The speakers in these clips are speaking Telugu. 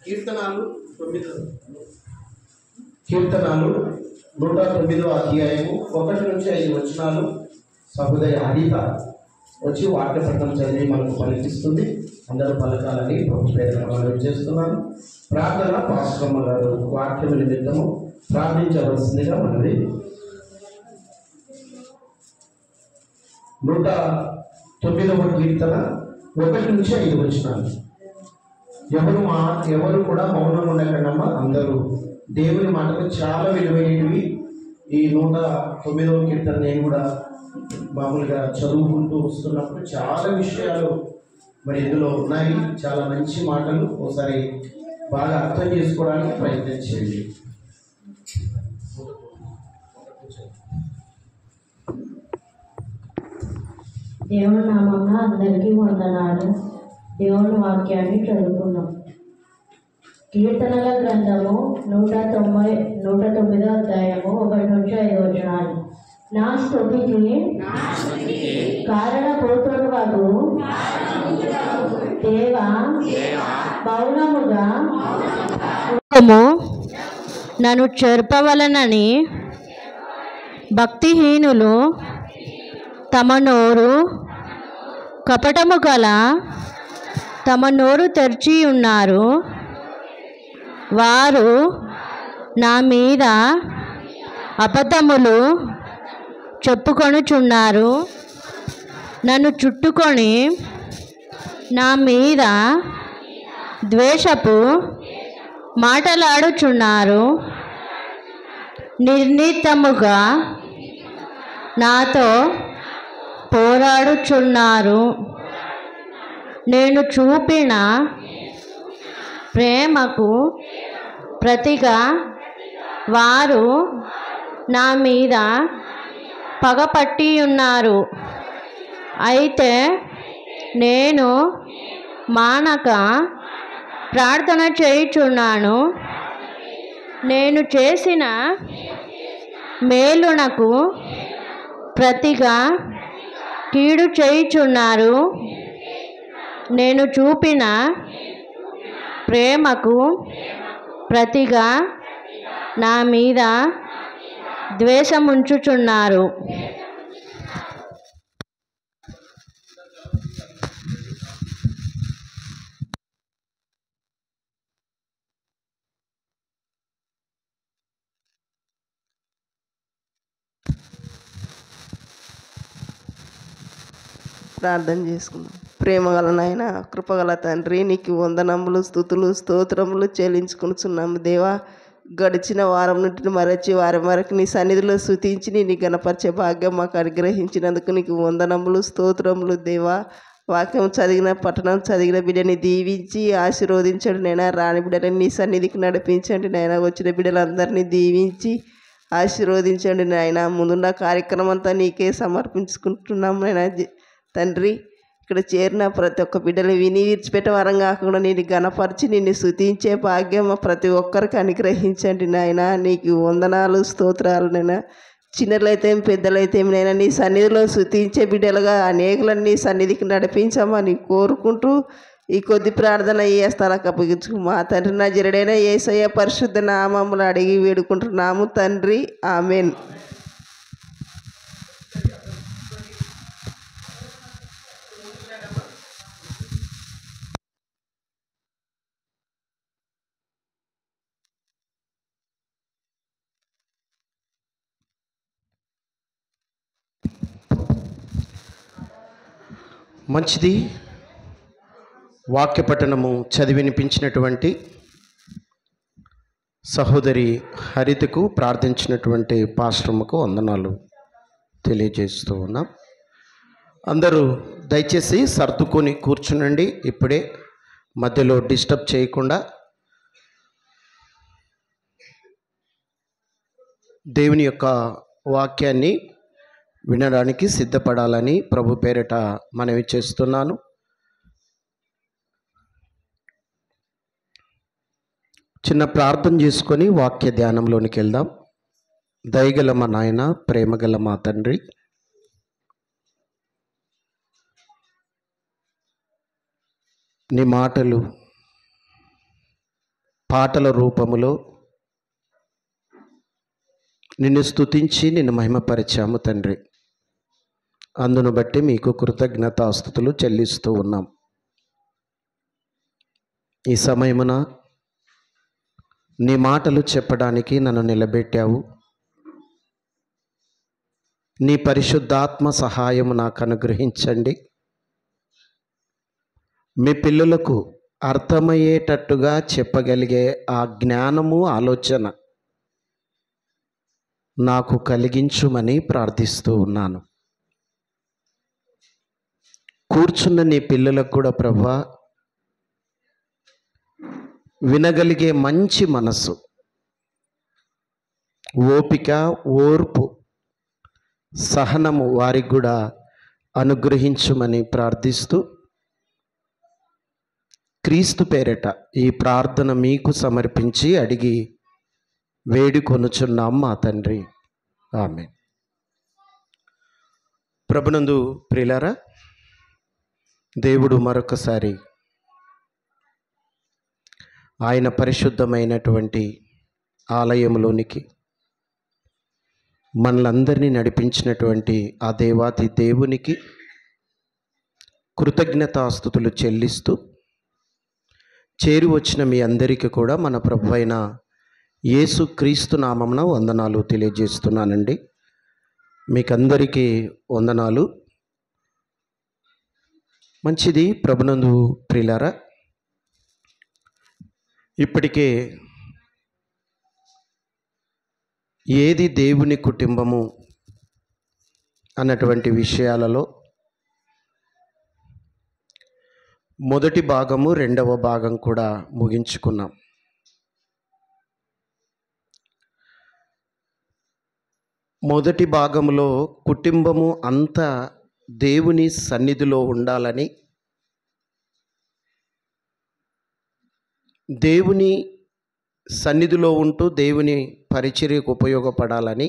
కీర్తనాలు 109వ అధ్యాయము 1 నుంచి 5 వచనాలు సహోదరి హరిత వచ్చి వాక్య పఠనం చదివి మనకు పలికిస్తుంది. అందరూ పలకాలని ప్రేరణ చేస్తున్నాను. ప్రార్థన పాస్టమ్మ గారు వాక్యం నిమిత్తము ప్రార్థించవలసిందిగా మనది. 109వ కీర్తన 1 నుంచి 5 వచనాలు. ఎవరు కూడా మౌనం ఉండకండమ్మా. అందరూ దేవుని మాటలు చాలా విలువైనవి. ఈ 109వ కీర్తన నేను కూడా మామూలుగా చదువుకుంటూ వస్తున్నప్పుడు చాలా విషయాలు మరి ఇందులో ఉన్నాయి. చాలా మంచి మాటలు. ఒకసారి బాగా అర్థం చేసుకోవడానికి ప్రయత్నం చేయండి. దేవుని నామంలో అందరికీ వందనాలు. దేవుని వాక్యాన్ని చదువుకున్నాం. కీర్తనల గ్రంథము 109వ అధ్యాయము 1 నుంచి 5 వచనాలు. నా స్తుతికి కారణభూతుడవగు దేవా మౌనముగా నన్ను చెరపవలనని భక్తిహీనులు తమ నోరు కపటము గల తమ నోరు తెరిచి ఉన్నారు. వారు నా మీద అబద్ధములు చెప్పుకొనుచున్నారు. నన్ను చుట్టుకొని నా మీద ద్వేషపు మాటలాడుచున్నారు. నిర్ణీతముగా నాతో పోరాడుచున్నారు. నేను చూపిన ప్రేమకు ప్రతిగా వారు నా మీద పగపట్టి ఉన్నారు. అయితే నేను మానక ప్రార్థన చేయుచున్నాను. నేను చేసిన మేలునకు ప్రతిగా కీడు చేయుచున్నారు. నేను చూపిన ప్రేమకు ప్రతిగా నా మీద ద్వేషముంచుచున్నారు. ప్రార్థన చేసుకుందాం. ప్రేమగల నాయన, కృపగల తండ్రి, నీకు వందనములు, స్తుతులు, స్తోత్రములు చెల్లించుకుంటున్నాము దేవా. గడిచిన వారం నుండి మరచి వారం వరకు నీ సన్నిధిలో స్తుతించి నీ గణపరిచే భాగ్యం మాకు అనుగ్రహించినందుకు నీకు వందనములు, స్తోత్రములు దేవా. వాక్యం చదివిన పట్టణం చదివిన బిడ్డని దీవించి ఆశీర్వదించండి నైనా. రాని బిడ్డని నీ సన్నిధికి నడిపించండి నాయన. వచ్చిన బిడ్డలందరినీ దీవించి ఆశీర్వదించండి నాయన. ముందున్న కార్యక్రమం అంతా నీకే సమర్పించుకుంటున్నాము నాయన తండ్రి. ఇక్కడ చేరిన ప్రతి ఒక్క బిడ్డలు విని విడిచిపెట్టే వరం కాకుండా నేను గణపరిచి నిన్ను స్తుతించే భాగ్యం ప్రతి ఒక్కరికి అనుగ్రహించండి నాయన. నీకు వందనాలు, స్తోత్రాలు నైనా. చిన్నలైతే పెద్దలైతే నైనా నీ సన్నిధిలో స్తుతించే బిడ్డలుగా అనేకులను నీ సన్నిధికి నడిపించమని కోరుకుంటూ ఈ కొద్ది ప్రార్థన ఏ స్థలకు అప్పగించుకు మా తండ్రి నా జరుడైన యేసయ్య పరిశుద్ధ నామములు అడిగి వేడుకుంటున్నాము తండ్రి, ఆమెన్. మంచిది. వాక్య పఠనము చదివి వినిపించినటువంటి సహోదరి హరితకు, ప్రార్థించినటువంటి పాస్టర్కు వందనాలు తెలియజేస్తూ ఉన్నాం. అందరూ దయచేసి సర్దుకొని కూర్చునండి. ఇప్పుడే మధ్యలో డిస్టర్బ్ చేయకుండా దేవుని యొక్క వాక్యాన్ని వినడానికి సిద్ధపడాలని ప్రభు పేరిట మనవి చేస్తున్నాను. చిన్న ప్రార్థన చేసుకొని వాక్య ధ్యానంలోనికి వెళ్దాం. దయగల మా నాయన, ప్రేమగల మా తండ్రి, నీ మాటలు పాటల రూపములో నిన్ను స్తుతించి నిన్ను మహిమపరిచాము తండ్రి. అందును బట్టి మీకు కృతజ్ఞతాస్తుతులు చెల్లిస్తూ ఉన్నాం. ఈ సమయమున నీ మాటలు చెప్పడానికి నన్ను నిలబెట్టావు. నీ పరిశుద్ధాత్మ సహాయము నాకు అనుగ్రహించండి. మీ పిల్లలకు అర్థమయ్యేటట్టుగా చెప్పగలిగే ఆ జ్ఞానము, ఆలోచన నాకు కలిగించుమని ప్రార్థిస్తూ ఉన్నాను. కూర్చున్న నీ పిల్లలకు కూడా ప్రభువా వినగలిగే మంచి మనసు, ఓపిక, ఓర్పు, సహనము వారికి కూడా అనుగ్రహించుమని ప్రార్థిస్తూ క్రీస్తు పేరిట ఈ ప్రార్థన మీకు సమర్పించి అడిగి వేడుకొనుచున్నాం మా తండ్రి. ఆమేన్. ప్రభునందు ప్రియులారా, దేవుడు మరొకసారి ఆయన పరిశుద్ధమైనటువంటి ఆలయంలోనికి మనలందరినీ నడిపించినటువంటి ఆ దేవాతి దేవునికి కృతజ్ఞతాస్తుతులు చెల్లిస్తూ చేరి వచ్చిన మీ అందరికీ కూడా మన ప్రభువైన యేసు క్రీస్తు నామమున వందనాలు తెలియజేస్తున్నానండి. మీకందరికీ వందనాలు. మంచిది. ప్రభునందు ప్రియులారా, ఇప్పటికే ఏది దేవుని కుటుంబము అన్నటువంటి విషయాలలో మొదటి భాగము, రెండవ భాగం కూడా ముగించుకున్నాం. మొదటి భాగంలో కుటుంబము అంతా దేవుని సన్నిధిలో ఉండాలని, దేవుని సన్నిధిలో ఉంటూ దేవుని పరిచర్యకు ఉపయోగపడాలని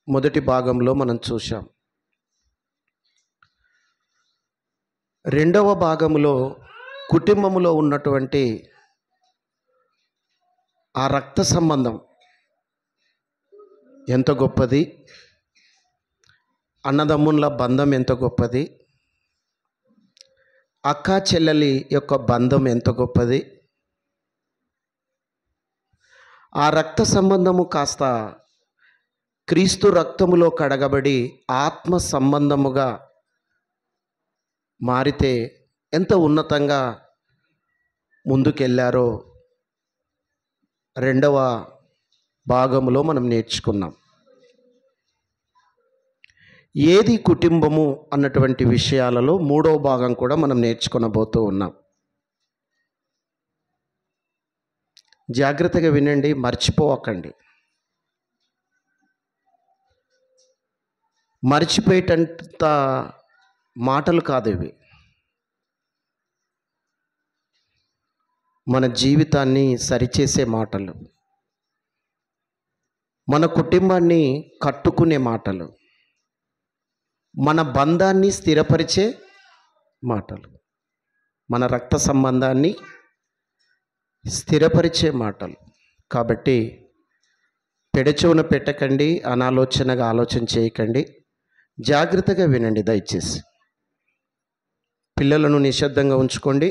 మొదటి భాగంలో మనం చూసాం. రెండవ భాగంలో కుటుంబములో ఉన్నటువంటి ఆ రక్త సంబంధం ఎంత గొప్పది, అన్నదమ్ముల బంధం ఎంత గొప్పది, అక్కా చెల్లెలి యొక్క బంధం ఎంత గొప్పది. ఆ రక్త సంబంధము కాస్త క్రీస్తు రక్తములో కడగబడి ఆత్మ సంబంధముగా మారితే ఎంత ఉన్నతంగా ముందుకెళ్ళారో రెండవ భాగములో మనం నేర్చుకున్నాం. ఏది కుటుంబము అన్నటువంటి విషయాలలో మూడవ భాగం కూడా మనం నేర్చుకొనబోతూ ఉన్నాం. జాగ్రత్తగా వినండి, మర్చిపోవకండి. మర్చిపోయేటంత మాటలు కాదు ఇవి. మన జీవితాన్ని సరిచేసే మాటలు, మన కుటుంబాన్ని కట్టుకునే మాటలు, మన బంధాన్ని స్థిరపరిచే మాటలు, మన రక్త సంబంధాన్ని స్థిరపరిచే మాటలు. కాబట్టి పెడచెవున పెట్టకండి, అనాలోచనగా ఆలోచన చేయకండి. జాగ్రత్తగా వినండి దయచేసి. పిల్లలను నిశ్శబ్దంగా ఉంచుకోండి.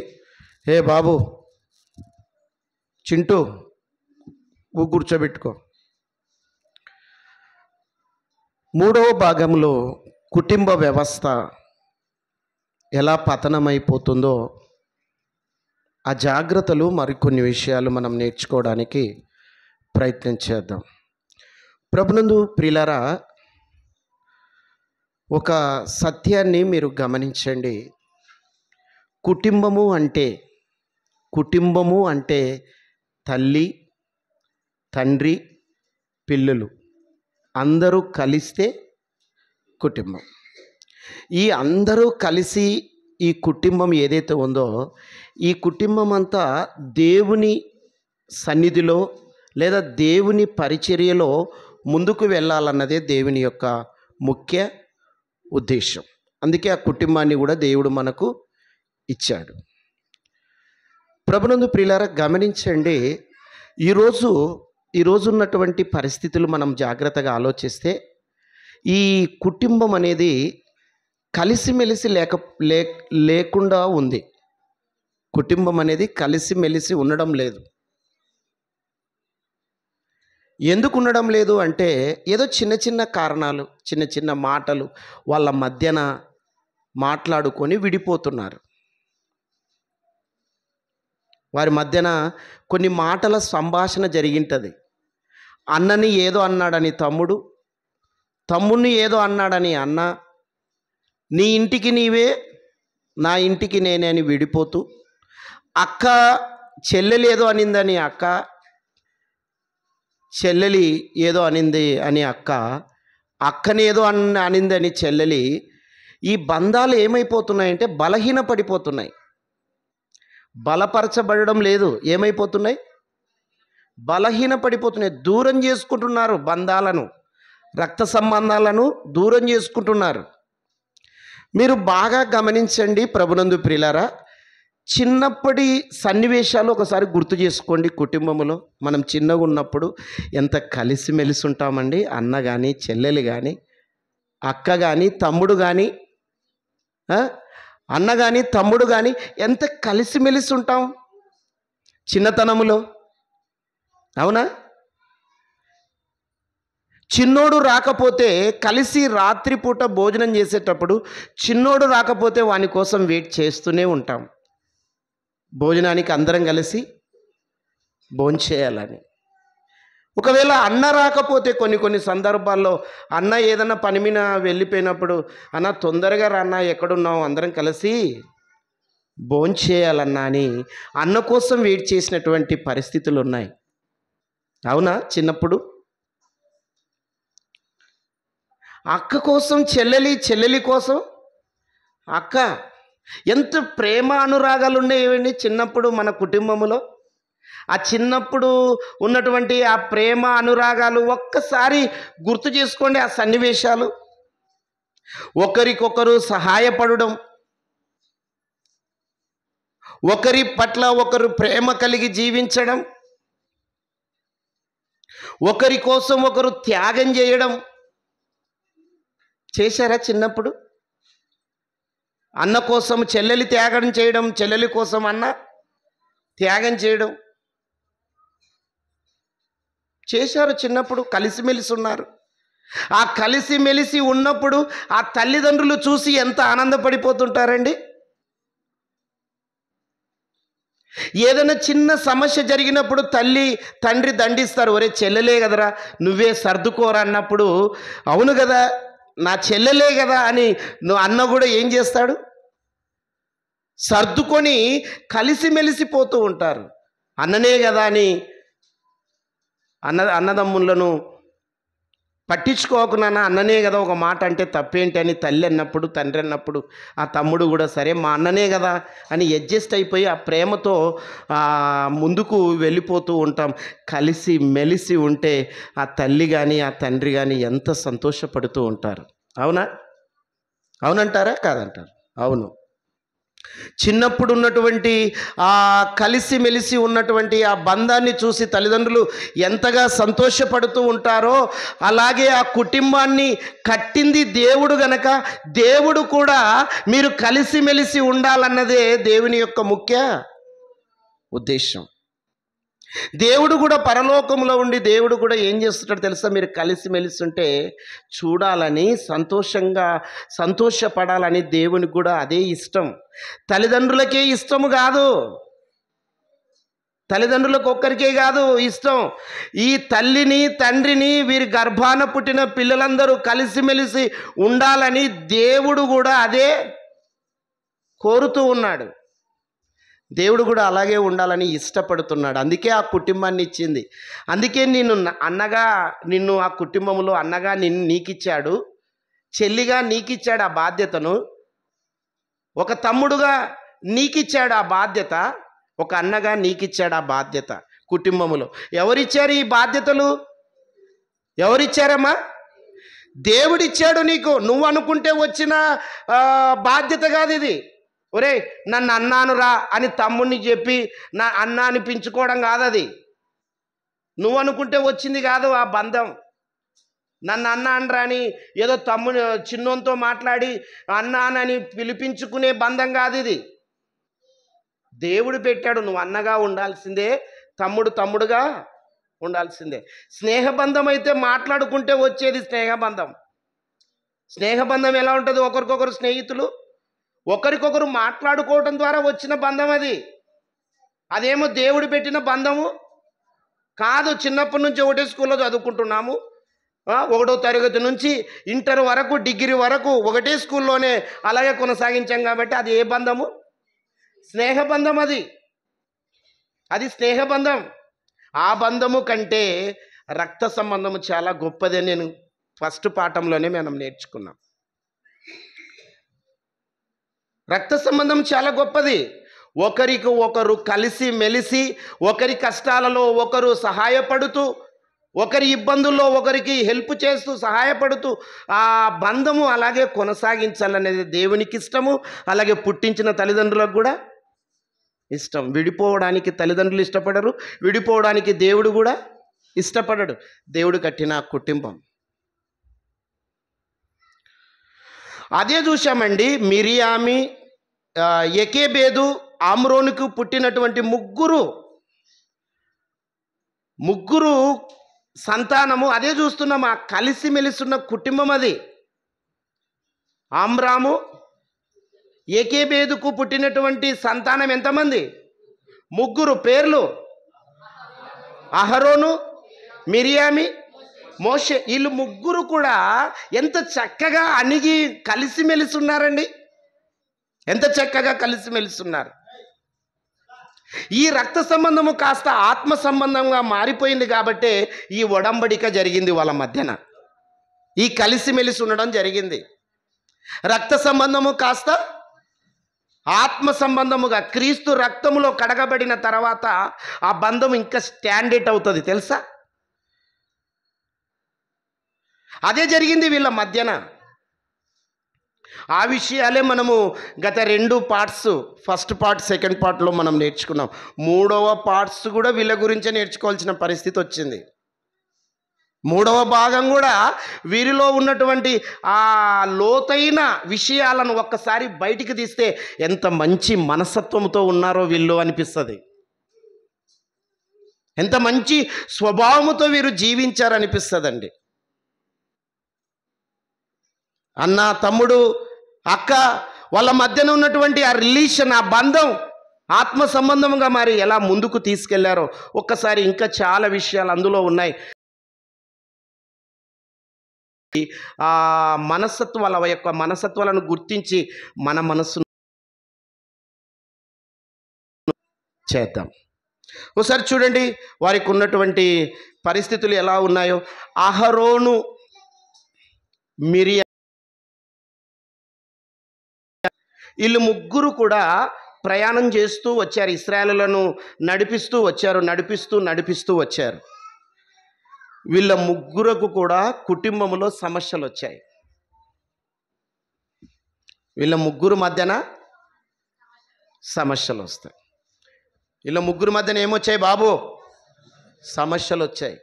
హే బాబు, చింటూ కూర్చోబెట్టుకో. మూడవ భాగంలో కుటుంబ వ్యవస్థ ఎలా పతనమైపోతుందో ఆ జాగ్రత్తలు, మరికొన్ని విషయాలు మనం నేర్చుకోవడానికి ప్రయత్నం చేద్దాం. ప్రభునందు ప్రియులారా, ఒక సత్యాన్ని మీరు గమనించండి. కుటుంబము అంటే తల్లి, తండ్రి, పిల్లలు అందరూ కలిస్తే కుటుంబం. ఈ అందరూ కలిసి ఈ కుటుంబం ఏదైతే ఉందో, ఈ కుటుంబం అంతా దేవుని సన్నిధిలో లేదా దేవుని పరిచర్యలో ముందుకు వెళ్ళాలన్నదే దేవుని యొక్క ముఖ్య ఉద్దేశం. అందుకే ఆ కుటుంబాన్ని కూడా దేవుడు మనకు ఇచ్చాడు. ప్రభునందు ప్రియులారా, గమనించండి. ఈరోజు ఈరోజు ఉన్నటువంటి పరిస్థితులు మనం జాగ్రత్తగా ఆలోచిస్తే ఈ కుటుంబం అనేది కలిసిమెలిసి లేకుండా ఉంది. కుటుంబం అనేది కలిసిమెలిసి ఉండడం లేదు. ఎందుకు ఉండడం లేదు అంటే ఏదో చిన్న చిన్న కారణాలు, చిన్న చిన్న మాటలు వాళ్ళ మధ్యన మాట్లాడుకొని విడిపోతున్నారు. వారి మధ్యన కొన్ని మాటల సంభాషణ జరిగింటుంది. అన్నని ఏదో అన్నాడని తమ్ముడు, తమ్ముడిని ఏదో అన్నాడని అన్న, నీ ఇంటికి నీవే నా ఇంటికి నేనే అని విడిపోతూ, అక్క చెల్లెలు ఏదో అనిందని అక్క, చెల్లెలి ఏదో అనింది అని అక్క, అక్కని ఏదో అనిందని చెల్లెలి. ఈ బంధాలు ఏమైపోతున్నాయంటే బలహీనపడిపోతున్నాయి. బలపరచబడడం లేదు. ఏమైపోతున్నాయి? బలహీనపడిపోతున్నాయి. దూరం చేసుకుంటున్నారు. బంధాలను, రక్త సంబంధాలను దూరం చేసుకుంటున్నారు. మీరు బాగా గమనించండి ప్రభునందు ప్రియులారా. చిన్నప్పటి సన్నివేశాలు ఒకసారి గుర్తు చేసుకోండి. కుటుంబంలో మనం చిన్నగా ఉన్నప్పుడు ఎంత కలిసిమెలిసి ఉంటామండి. అన్న కానీ, చెల్లెలు కానీ, అక్క కానీ, తమ్ముడు కానీ, అన్న కానీ, తమ్ముడు కానీ ఎంత కలిసిమెలిసి ఉంటాం చిన్నతనములో. అవునా? చిన్నోడు రాకపోతే కలిసి రాత్రిపూట భోజనం చేసేటప్పుడు చిన్నోడు రాకపోతే వాని కోసం వెయిట్ చేస్తూనే ఉంటాం. భోజనానికి అందరం కలిసి భోంచేయాలని. ఒకవేళ అన్న రాకపోతే కొన్ని సందర్భాల్లో అన్న ఏదైనా పని మీద వెళ్ళిపోయినప్పుడు, అన్న తొందరగా రా అన్న, ఎక్కడున్నావు, అందరం కలిసి భోంచేయాలన్నా అని అన్న కోసం వెయిట్ చేసినటువంటి పరిస్థితులు ఉన్నాయి. అవునా? చిన్నప్పుడు అక్క కోసం చెల్లెలి, చెల్లెలి కోసం అక్క. ఎంత ప్రేమ అనురాగాలు ఉండేవి చిన్నప్పుడు మన కుటుంబంలో. ఆ చిన్నప్పుడు ఉన్నటువంటి ఆ ప్రేమ అనురాగాలు ఒక్కసారి గుర్తు చేసుకోండి. ఆ సన్నివేశాలు, ఒకరికొకరు సహాయపడడం, ఒకరి పట్ల ఒకరు ప్రేమ కలిగి జీవించడం, ఒకరి కోసం ఒకరు త్యాగం చేయడం. చేశారా చిన్నప్పుడు? అన్న కోసం చెల్లెలి త్యాగం చేయడం, చెల్లెలి కోసం అన్న త్యాగం చేయడం చేశారు చిన్నప్పుడు. కలిసిమెలిసి ఉన్నారు. ఆ కలిసిమెలిసి ఉన్నప్పుడు ఆ తల్లిదండ్రులు చూసి ఎంత ఆనందపడిపోతుంటారండి. ఏదైనా చిన్న సమస్య జరిగినప్పుడు తండ్రి దండిస్తారు. ఒరే చెల్లెలే కదరా, నువ్వే సర్దుకోరా అన్నప్పుడు, అవును కదా నా చెల్లెలే కదా అని అన్న కూడా ఏం చేస్తాడు? సర్దుకొని కలిసిమెలిసిపోతూ ఉంటారు. అన్ననే కదా అని అన్నదమ్ములను పట్టించుకోకుండా, అన్ననే కదా ఒక మాట అంటే తప్పేంటి అని తల్లి అన్నప్పుడు, తండ్రి అన్నప్పుడు ఆ తమ్ముడు కూడా సరే మా అన్ననే కదా అని అడ్జస్ట్ అయిపోయి ఆ ప్రేమతో ముందుకు వెళ్ళిపోతూ ఉంటాం. కలిసి మెలిసి ఉంటే ఆ తల్లి కానీ ఆ తండ్రి కానీ ఎంత సంతోషపడుతూ ఉంటారు. అవునా? అవునంటారా? కాదంటారు? అవును. చిన్నప్పుడు ఉన్నటువంటి ఆ కలిసిమెలిసి ఉన్నటువంటి ఆ బంధాన్ని చూసి తల్లిదండ్రులు ఎంతగా సంతోషపడుతూ ఉంటారో, అలాగే ఆ కుటుంబాన్ని కట్టింది దేవుడు గనక దేవుడు కూడా మీరు కలిసిమెలిసి ఉండాలన్నదే దేవుని యొక్క ముఖ్య ఉద్దేశం. దేవుడు కూడా పరలోకంలో ఉండి దేవుడు కూడా ఏం చేస్తుంటాడు తెలుసా? మీరు కలిసిమెలిసి ఉంటే చూడాలని, సంతోషపడాలని దేవునికి కూడా అదే ఇష్టం. తల్లిదండ్రులకే ఇష్టము కాదు, తల్లిదండ్రులకు ఒక్కరికే కాదు ఇష్టం. ఈ తల్లిని తండ్రిని వీరి గర్భాన పుట్టిన పిల్లలందరూ కలిసిమెలిసి ఉండాలని దేవుడు కూడా అదే కోరుతూ ఉన్నాడు. దేవుడు కూడా అలాగే ఉండాలని ఇష్టపడుతున్నాడు. అందుకే ఆ కుటుంబాన్ని ఇచ్చింది. అందుకే నిన్ను ఆ కుటుంబంలో అన్నగా నీకిచ్చాడు, చెల్లిగా నీకిచ్చాడు ఆ బాధ్యతను, ఒక తమ్ముడుగా నీకిచ్చాడు ఆ బాధ్యత, ఒక అన్నగా నీకిచ్చాడు ఆ బాధ్యత. కుటుంబంలో ఎవరిచ్చారు ఈ బాధ్యతలు? ఎవరిచ్చారమ్మా? దేవుడిచ్చాడు నీకు. నువ్వు అనుకుంటే వచ్చిన బాధ్యత కాదు ఇది. ఒరే నన్ను అన్నానురా అని తమ్ముడిని చెప్పి నా అన్న అనిపించుకోవడం కాదు అది. నువ్వు అనుకుంటే వచ్చింది కాదు ఆ బంధం. నన్ను అన్న అనరా అని ఏదో తమ్ముని చిన్నోనితో మాట్లాడి అన్నానని పిలిపించుకునే బంధం కాదు ఇది. దేవుడు పెట్టాడు, నువ్వు అన్నగా ఉండాల్సిందే, తమ్ముడు తమ్ముడుగా ఉండాల్సిందే. స్నేహబంధం అయితే మాట్లాడుకుంటే వచ్చేది స్నేహబంధం. స్నేహబంధం ఎలా ఉంటుంది? ఒకరికొకరు స్నేహితులు ఒకరికొకరు మాట్లాడుకోవడం ద్వారా వచ్చిన బంధం అది. అదేమో దేవుడు పెట్టిన బంధము కాదు. చిన్నప్పటి నుంచి ఒకటే స్కూల్లో చదువుకుంటున్నాము, 1వ తరగతి నుంచి ఇంటర్ వరకు, డిగ్రీ వరకు ఒకటే స్కూల్లోనే అలాగే కొనసాగించాం కాబట్టి అది ఏ బంధము? స్నేహబంధం. అది స్నేహబంధం. ఆ బంధము కంటే రక్త సంబంధము చాలా గొప్పది అని నేను ఫస్ట్ పాఠంలోనే మనం నేర్చుకున్నాం. రక్త సంబంధం చాలా గొప్పది. ఒకరికి ఒకరు కలిసి మెలిసి, ఒకరి కష్టాలలో ఒకరు సహాయపడుతూ, ఒకరి ఇబ్బందుల్లో ఒకరికి హెల్ప్ చేస్తూ సహాయపడుతూ ఆ బంధము అలాగే కొనసాగించాలనేది దేవునికి ఇష్టము, అలాగే పుట్టించిన తల్లిదండ్రులకు కూడా ఇష్టం. విడిపోవడానికి తల్లిదండ్రులు ఇష్టపడరు, విడిపోవడానికి దేవుడు కూడా ఇష్టపడడు. దేవుడు కట్టిన కుటుంబం. అదే చూసామండి. మిరియామి, యెకెబెదు, ఆమ్రోనుకు పుట్టినటువంటి ముగ్గురు సంతానము. అదే చూస్తున్నాం, ఆ కలిసిమెలిసున్న కుటుంబం అది. ఆమ్రాము, యెకెబెదుకు పుట్టినటువంటి సంతానం ఎంతమంది? 3 పేర్లు: అహరోను, మిరియామి, మోషే. వీళ్ళు 3 కూడా ఎంత చక్కగా అణిగి కలిసిమెలిసి ఉన్నారండి. ఎంత చక్కగా కలిసిమెలిసి ఉన్నారు. ఈ రక్త సంబంధము కాస్త ఆత్మ సంబంధంగా మారిపోయింది కాబట్టే ఈ ఒడంబడిక జరిగింది వాళ్ళ మధ్యన. ఈ కలిసిమెలిసి ఉండడం జరిగింది. రక్త సంబంధము కాస్త ఆత్మ సంబంధముగా క్రీస్తు రక్తములో కడగబడిన తర్వాత ఆ బంధం ఇంకా స్టాండర్డ్ అవుతుంది, తెలుసా? అదే జరిగింది వీళ్ళ మధ్యన. ఆ విషయాలే మనము గత 2 పార్ట్స్, ఫస్ట్ పార్ట్, సెకండ్ పార్ట్లో మనం నేర్చుకున్నాం. 3వ పార్ట్స్ కూడా వీళ్ళ గురించే నేర్చుకోవాల్సిన పరిస్థితి వచ్చింది. 3వ భాగం కూడా వీరిలో ఉన్నటువంటి ఆ లోతైన విషయాలను ఒక్కసారి బయటికి తీస్తే ఎంత మంచి మనస్తత్వంతో ఉన్నారో వీళ్ళు అనిపిస్తుంది. ఎంత మంచి స్వభావముతో వీరు జీవించారనిపిస్తుందండి. అన్న, తమ్ముడు, అక్క వాళ్ళ మధ్యన ఉన్నటువంటి ఆ రిలేషన్, ఆ బంధం ఆత్మ సంబంధంగా మరి ఎలా ముందుకు తీసుకెళ్లారో ఒక్కసారి ఇంకా చాలా విషయాలు అందులో ఉన్నాయి. ఆ మనస్తత్వాల యొక్క మనస్తత్వాలను గుర్తించి మన మనస్సు చేద్దాం. ఒకసారి చూడండి వారికి ఉన్నటువంటి పరిస్థితులు ఎలా ఉన్నాయో. అహరోను, మిరియా, వీళ్ళు 3 కూడా ప్రయాణం చేస్తూ వచ్చారు. ఇశ్రాయేలులను నడిపిస్తూ వచ్చారు. వీళ్ళ 3 కూడా కుటుంబంలో సమస్యలు వచ్చాయి. వీళ్ళ 3 మధ్యన సమస్యలు వస్తాయి. వీళ్ళ 3 మధ్యన ఏమొచ్చాయి బాబు? సమస్యలు వచ్చాయి.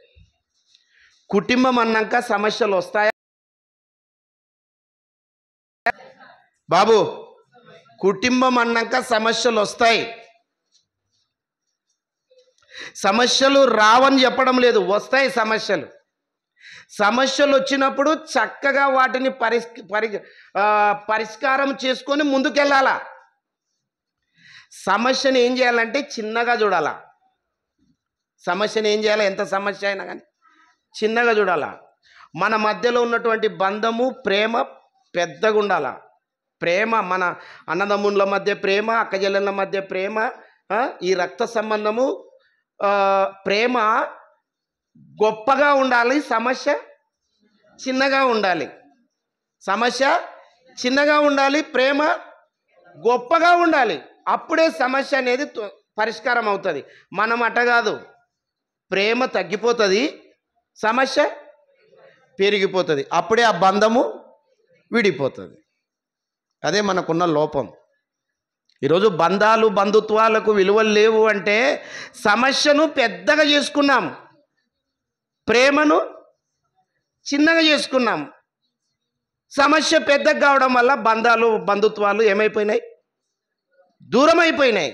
కుటుంబం అన్నాక సమస్యలు వస్తాయా బాబు? కుటుంబం అన్నాక సమస్యలు వస్తాయి. సమస్యలు రావని చెప్పడం లేదు, వస్తాయి సమస్యలు. సమస్యలు వచ్చినప్పుడు చక్కగా వాటిని పరిష్కారం చేసుకొని ముందుకెళ్ళాలా. సమస్యను ఏం చేయాలంటే చిన్నగా చూడాలా. సమస్యను ఏం చేయాలి? ఎంత సమస్య అయినా కానీ చిన్నగా చూడాలా. మన మధ్యలో ఉన్నటువంటి బంధము, ప్రేమ పెద్దగా ఉండాలా. ప్రేమ, మన అన్నదమ్ముల మధ్య ప్రేమ, అక్కచెల్లెళ్ళ మధ్య ప్రేమ, ఈ రక్త సంబంధము ప్రేమ గొప్పగా ఉండాలి. సమస్య చిన్నగా ఉండాలి. సమస్య చిన్నగా ఉండాలి, ప్రేమ గొప్పగా ఉండాలి. అప్పుడే సమస్య అనేది పరిష్కారం అవుతుంది. మనం అట కాదు, ప్రేమ తగ్గిపోతుంది, సమస్య పెరిగిపోతుంది. అప్పుడే ఆ బంధము విడిపోతుంది. అదే మనకున్న లోపం. ఈరోజు బంధాలు బంధుత్వాలకు విలువలు లేవు అంటే సమస్యను పెద్దగా చేసుకున్నాం, ప్రేమను చిన్నగా చేసుకున్నాం. సమస్య పెద్దగా కావడం వల్ల బంధాలు బంధుత్వాలు ఏమైపోయినాయి? దూరం అయిపోయినాయి.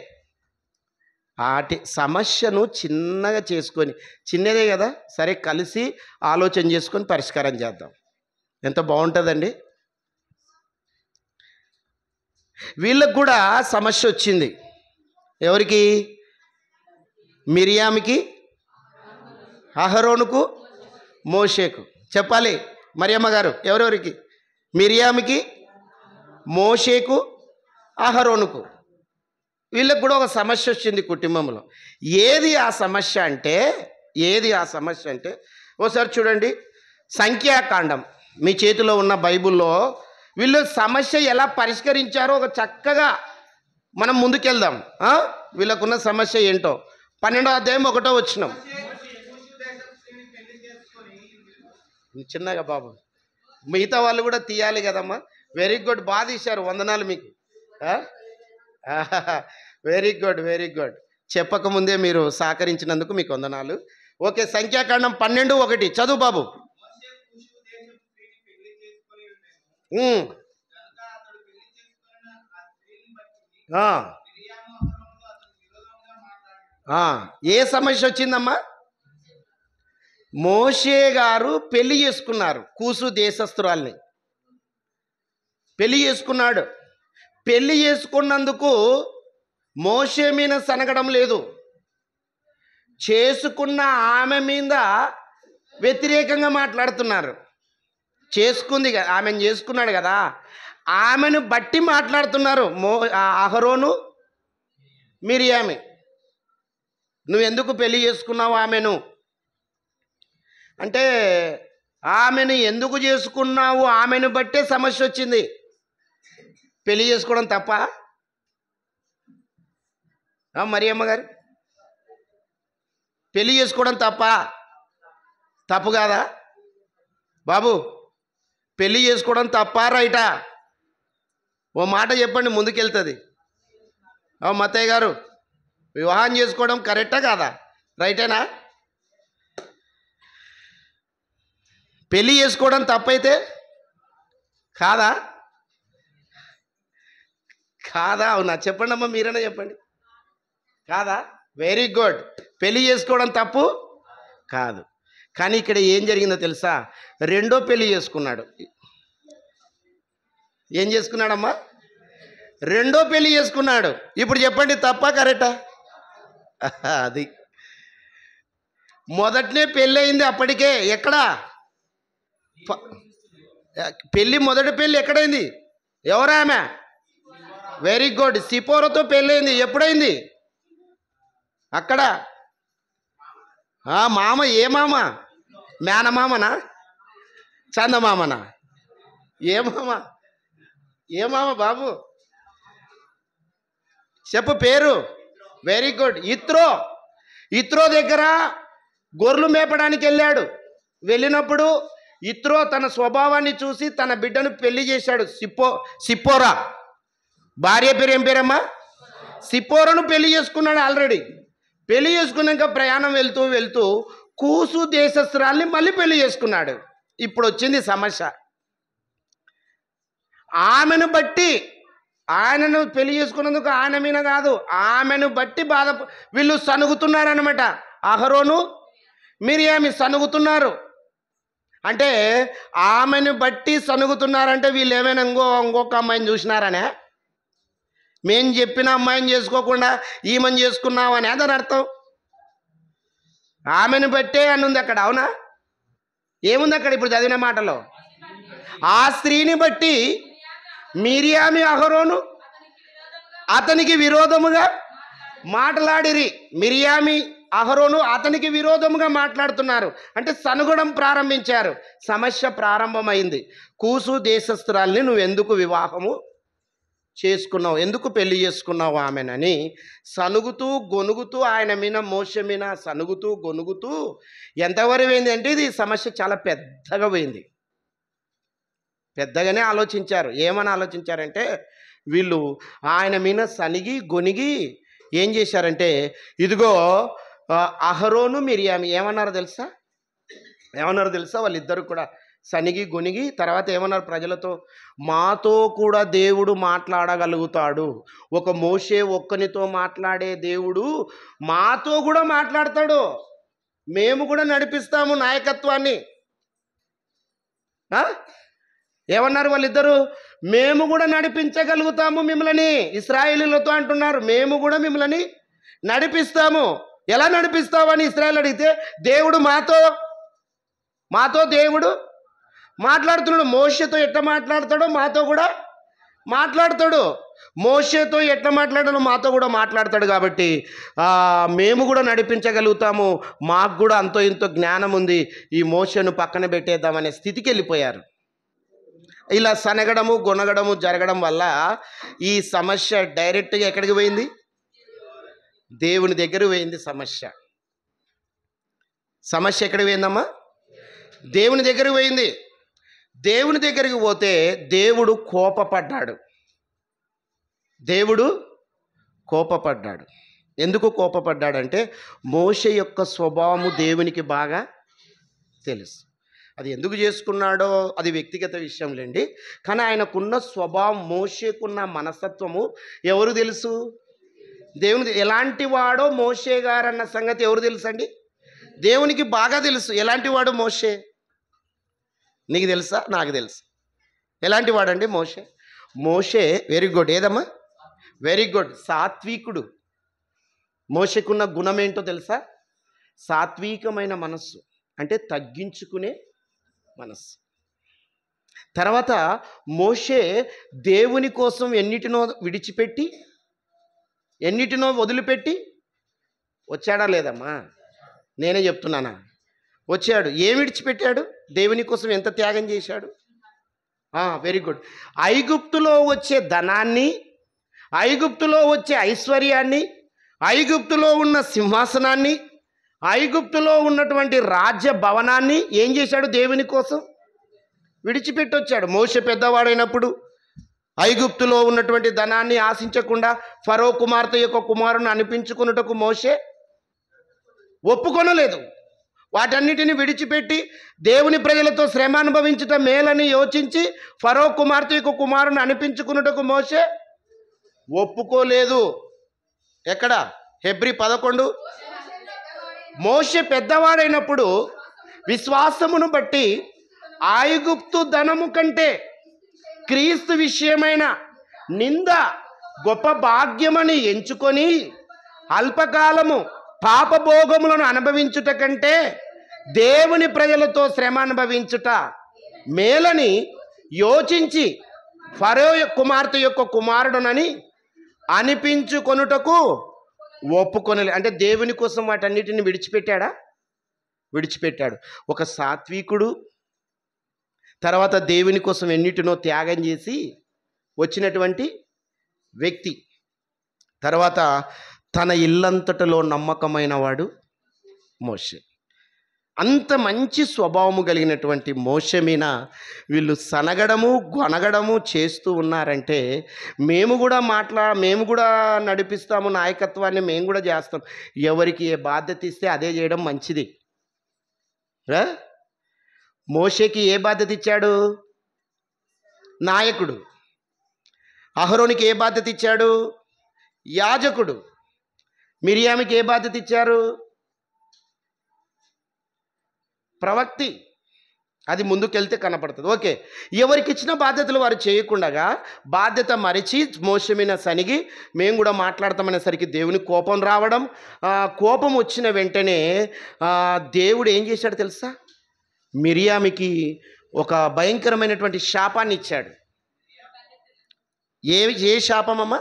ఆటి సమస్యను చిన్నగా చేసుకొని, చిన్నదే కదా సరే కలిసి ఆలోచన చేసుకొని పరిష్కారం చేద్దాం. ఎంత బాగుంటుందండి. వీళ్ళకు కూడా సమస్య వచ్చింది. ఎవరికి? మిరియామికి, అహరోనుకు, మోషేకు. చెప్పాలి మరియమ్మ గారు, ఎవరెవరికి? మిరియామికి, మోషేకు, అహరోనుకు. వీళ్ళకు కూడా ఒక సమస్య వచ్చింది కుటుంబంలో. ఏది ఆ సమస్య అంటే ఓసారి చూడండి సంఖ్యాకాండం మీ చేతిలో ఉన్న బైబిల్లో వీళ్ళు సమస్య ఎలా పరిష్కరించారో ఒక చక్కగా మనం ముందుకెళ్దాం. వీళ్ళకున్న సమస్య ఏంటో 12వ అధ్యాయం 1వ వచనం. చిన్నగా బాబు, మిగతా వాళ్ళు కూడా తీయాలి కదమ్మా. వెరీ గుడ్, బాగా తీశారు, వందనాలు మీకు. Very good, very good. చెప్పకముందే మీరు సహకరించినందుకు మీకు వందనాలు. ఓకే, సంఖ్యాకాండం 12:1 చదువు బాబు. ఏ సమస్య వచ్చిందమ్మా? మోషే గారు పెళ్లి చేసుకున్నారు, కూసు దేశస్తురాల్ని పెళ్లి చేసుకున్నాడు. పెళ్లి చేసుకున్నందుకు మోషే మీద సనగడం లేదు, చేసుకున్న ఆమె మీద వ్యతిరేకంగా మాట్లాడుతున్నారు. చేసుకుంది కదా, ఆమెను చేసుకున్నాడు కదా, ఆమెను బట్టి మాట్లాడుతున్నారు. అహరోను మిరియామి, నువ్వెందుకు పెళ్లి చేసుకున్నావు ఆమెను అంటే, ఆమెను ఎందుకు చేసుకున్నావు, ఆమెను బట్టే సమస్య వచ్చింది. పెళ్లి చేసుకోవడం తప్ప మరియమ్మ గారు? పెళ్లి చేసుకోవడం తప్పు కాదా బాబు? పెళ్లి చేసుకోవడం తప్పా రైటా? ఓ మాట చెప్పండి, ముందుకెళ్తుంది. మత్తయ్య గారు, వివాహం చేసుకోవడం కరెక్టా కాదా? రైటేనా? పెళ్లి చేసుకోవడం తప్పైతే కాదా? అవునా? చెప్పండి అమ్మా, మీరైనా చెప్పండి. కాదా? Very good. పెళ్లి చేసుకోవడం తప్పు కాదు. కానీ ఇక్కడ ఏం జరిగిందో తెలుసా? రెండో పెళ్లి చేసుకున్నాడు. ఏం చేసుకున్నాడమ్మా? రెండో పెళ్లి చేసుకున్నాడు. ఇప్పుడు చెప్పండి, తప్పా కరెక్టా? అది మొదటనే పెళ్ళి అయింది అప్పటికే. ఎక్కడా పెళ్ళి? మొదటి పెళ్ళి ఎక్కడైంది? ఎవరామె? వెరీ గుడ్, సిపోరతో పెళ్ళయింది. ఎప్పుడైంది? అక్కడ. మామ. ఏ మామ? మేనమామనా? చందమామనా? ఏ మామ బాబు? చెప్పు పేరు. Very good. ఇత్రో దగ్గర గొర్రెలు మేపడానికి వెళ్ళాడు. వెళ్ళినప్పుడు ఇత్రో తన స్వభావాన్ని చూసి తన బిడ్డను పెళ్లి చేశాడు. సిప్పోరా. భార్య పేరు ఏం పేరమ్మా? సిప్పోరను పెళ్లి చేసుకున్నాడు ఆల్రెడీ. పెళ్లి చేసుకున్నాక ప్రయాణం వెళ్తూ కూసు దేశస్తురాల్ని మళ్ళీ పెళ్లి చేసుకున్నాడు. ఇప్పుడు వచ్చింది సమస్య. ఆమెను బట్టి, ఆయనను పెళ్లి చేసుకున్నందుకు ఆయన మీద కాదు, ఆమెను బట్టి వీళ్ళు సనుగుతున్నారనమాట. అహరోను మిరియామి సనుగుతున్నారు. అంటే ఆమెను బట్టి సనుగుతున్నారంటే వీళ్ళు ఏమైనా ఇంకొక అమ్మాయిని చూసినారనే? మేం చెప్పిన అమ్మాయిని చేసుకోకుండా ఈమెను చేసుకున్నామని అదని అర్థం. ఆమెను బట్టే అని ఉంది అక్కడ. అవునా? ఏముంది అక్కడ ఇప్పుడు చదివిన మాటలో? ఆ స్త్రీని బట్టి మిరియామి అహరోను అతనికి విరోధముగా మాట్లాడిరి. మిరియామి అహరోను అతనికి విరోధముగా మాట్లాడుతున్నారు. అంటే సనుగడం ప్రారంభించారు. సమస్య ప్రారంభమైంది. కూసు దేశస్తురాల్ని నువ్వెందుకు వివాహము చేసుకున్నావు, ఎందుకు పెళ్లి చేసుకున్నావు ఆమెనని సనుగుతూ గొనుగుతూ, ఆయన మీద మోషే మీద సనుగుతూ గొనుగుతూ ఎంతవరకు పోయింది అంటే ఇది సమస్య చాలా పెద్దగా పోయింది. పెద్దగానే ఆలోచించారు. ఏమని ఆలోచించారంటే, వీళ్ళు ఆయన మీద సనిగి గొనిగి ఏం చేశారంటే, ఇదిగో అహరోను మిరియామి ఏమన్నారో తెలుసా? వాళ్ళిద్దరు కూడా సనిగి గొనిగి తర్వాత ఏమన్నారు ప్రజలతో? మాతో కూడా దేవుడు మాట్లాడగలుగుతాడు. ఒక మోషే ఒక్కనితో మాట్లాడే దేవుడు మాతో కూడా మాట్లాడతాడు. మేము కూడా నడిపిస్తాము నాయకత్వాన్ని. ఏమన్నారు వాళ్ళిద్దరు? మేము కూడా నడిపించగలుగుతాము మిమ్మల్ని. ఇశ్రాయేలీలతో అంటున్నారు, మేము కూడా మిమ్మల్ని నడిపిస్తాము. ఎలా నడిపిస్తామని ఇశ్రాయేలు అడిగితే, దేవుడు మాతో దేవుడు మాట్లాడుతున్నాడు. మోషేతో ఎట్లా మాట్లాడతాడో మాతో కూడా మాట్లాడతాడు. మోషేతో ఎట్లా మాట్లాడాలో మాతో కూడా మాట్లాడతాడు. కాబట్టి మేము కూడా నడిపించగలుగుతాము, మాకు కూడా అంతో ఇంతో జ్ఞానం ఉంది, ఈ మోషేను పక్కన పెట్టేద్దామనే స్థితికి వెళ్ళిపోయారు. ఇలా సనగడము గొనగడము జరగడం వల్ల ఈ సమస్య డైరెక్ట్గా ఎక్కడికి పోయింది? దేవుని దగ్గర పోయింది. సమస్య ఎక్కడికి పోయిందమ్మా? దేవుని దగ్గరికి పోయింది. దేవుని దగ్గరికి పోతే దేవుడు కోపపడ్డాడు. ఎందుకు కోపపడ్డాడంటే, మోషే యొక్క స్వభావము దేవునికి బాగా తెలుసు. అది ఎందుకు చేసుకున్నాడో అది వ్యక్తిగత విషయంలేండి. కానీ ఆయనకున్న స్వభావం, మోషేకున్న మనస్తత్వము ఎవరు తెలుసు? దేవుని. ఎలాంటి వాడో మోషే గారు అన్న సంగతి ఎవరు తెలుసు అండి? దేవునికి బాగా తెలుసు. ఎలాంటి వాడు మోషే? నీకు తెలుసా? నాకు తెలుసు. ఎలాంటి వాడండి మోషే? Very good. ఏదమ్మా? Very good. సాత్వికుడు. మోషేకున్న గుణం ఏంటో తెలుసా? సాత్వికమైన మనస్సు, అంటే తగ్గించుకునే మనస్సు. తర్వాత మోషే దేవుని కోసం ఎన్నిటినో వదిలిపెట్టి వచ్చాడా లేదమ్మా? నేనే చెప్తున్నానా? వచ్చాడు. ఏం విడిచిపెట్టాడు? దేవుని కోసం ఎంత త్యాగం చేశాడు? Very good. ఐగుప్తులో వచ్చే ధనాన్ని, ఐగుప్తులో వచ్చే ఐశ్వర్యాన్ని, ఐగుప్తులో ఉన్న సింహాసనాన్ని, ఐగుప్తులో ఉన్నటువంటి రాజ్య భవనాన్ని ఏం చేశాడు? దేవుని కోసం విడిచిపెట్టి వచ్చాడు. మోషే పెద్దవాడైనప్పుడు ఐగుప్తులో ఉన్నటువంటి ధనాన్ని ఆశించకుండా ఫరో కుమార్తె యొక్క కుమారుని అనిపించుకున్నటకు మోషే ఒప్పుకొనలేదు. వాటన్నిటిని విడిచిపెట్టి దేవుని ప్రజలతో శ్రమ అనుభవించటం మేలని యోచించి ఫరో కుమార్తె యొక్క కుమారుని అనిపించుకున్నటకు మోషే ఒప్పుకోలేదు. ఎక్కడ? హెబ్రీ 11. మోషే పెద్దవాడైనప్పుడు విశ్వాసమును బట్టి ఐగుప్తు ధనము కంటే క్రీస్తు విషయమైన నింద గొప్ప భాగ్యమని ఎంచుకొని అల్పకాలము పాపభోగములను అనుభవించుట కంటే దేవుని ప్రజలతో శ్రమ అనుభవించుట మేలని యోచించి ఫరో కుమార్తె యొక్క కుమారుడునని అనిపించుకొనుటకు ఒప్పుకొనలే. అంటే దేవుని కోసం వాటన్నిటిని విడిచిపెట్టాడు. ఒక సాత్వికుడు, తర్వాత దేవుని కోసం ఎన్నిటినో త్యాగం చేసి వచ్చినటువంటి వ్యక్తి. తర్వాత తన ఇల్లంతటిలో నమ్మకమైన వాడు మోషే. అంత మంచి స్వభావము కలిగినటువంటి మోషే మీద వీళ్ళు సనగడము గొనగడము చేస్తూ ఉన్నారంటే, మేము కూడా నడిపిస్తాము నాయకత్వాన్ని, మేము కూడా చేస్తాం. ఎవరికి ఏ బాధ్యత ఇస్తే అదే చేయడం మంచిది. మోషేకి ఏ బాధ్యత ఇచ్చాడు? నాయకుడు. అహరోనికి ఏ బాధ్యత ఇచ్చాడు? యాజకుడు. మిరియామికి ఏ బాధ్యత ఇచ్చారు? ప్రవక్తి. అది ముందుకెళ్తే కనపడుతుంది. ఓకే, ఎవరికి ఇచ్చిన బాధ్యతలు వారు చేయకుండా బాధ్యత మరిచి మోషే మీద సనిగి మేము కూడా మాట్లాడతామనేసరికి దేవుని కోపం రావడం. కోపం వచ్చిన వెంటనే దేవుడు ఏం చేశాడు తెలుసా? మిరియామికి ఒక భయంకరమైనటువంటి శాపాన్ని ఇచ్చాడు. ఏ శాపమమ్మా?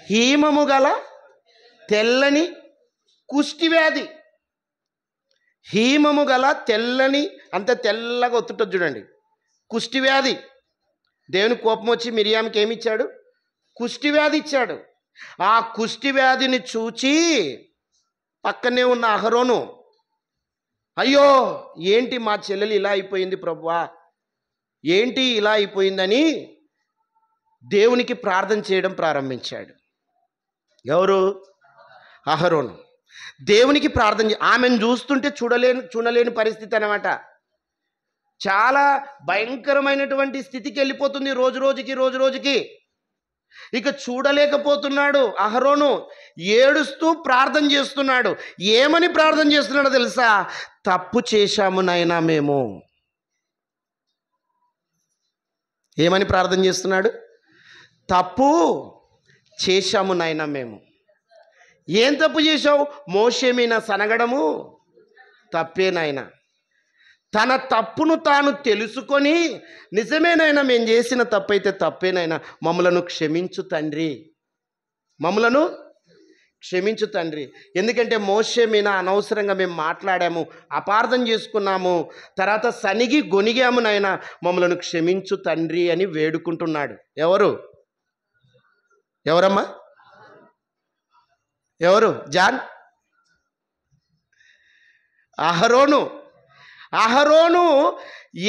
హీమము గల తెల్లని కుష్టివ్యాధి. హీమము గల తెల్లని, అంత తెల్లగా ఒత్తుంటుంది చూడండి, కుష్టివ్యాధి. దేవుని కోపం వచ్చి మిరియామికి ఏమి ఇచ్చాడు? కుష్టివ్యాధి ఇచ్చాడు. ఆ కుష్టివ్యాధిని చూచి పక్కనే ఉన్న అహరోను, అయ్యో ఏంటి మా చెల్లెలు ఇలా అయిపోయింది ప్రభువా, ఏంటి ఇలా అయిపోయిందని దేవునికి ప్రార్థన చేయడం ప్రారంభించాడు. ఎవరు? అహరోను. దేవునికి ప్రార్థన ఆమెను చూస్తుంటే చూడలేని పరిస్థితి అన్నమాట. చాలా భయంకరమైనటువంటి స్థితికి వెళ్ళిపోతుంది రోజు రోజుకి. ఇక చూడలేకపోతున్నాడు అహరోను. ఏడుస్తూ ప్రార్థన చేస్తున్నాడు. ఏమని ప్రార్థన చేస్తున్నాడో తెలుసా? తప్పు చేశాము నాయనా మేము. ఏమని ప్రార్థన చేస్తున్నాడు? తప్పు చేశాము నాయనా మేము. ఏం తప్పు చేశావు? మోషే మీద సనగడము తప్పే నాయనా. తన తప్పును తాను తెలుసుకొని, నిజమేనైనా మేము చేసిన తప్పైతే తప్పేనైనా, మమ్మలను క్షమించు తండ్రి, మమ్మలను క్షమించు తండ్రి. ఎందుకంటే మోషే మీద అనవసరంగా మేము మాట్లాడాము, అపార్థం చేసుకున్నాము, తర్వాత సనిగి గొనిగాము నాయనా, మమ్మలను క్షమించు తండ్రి అని వేడుకుంటున్నాడు. ఎవరమ్మా? ఎవరు? జాన్? అహరోను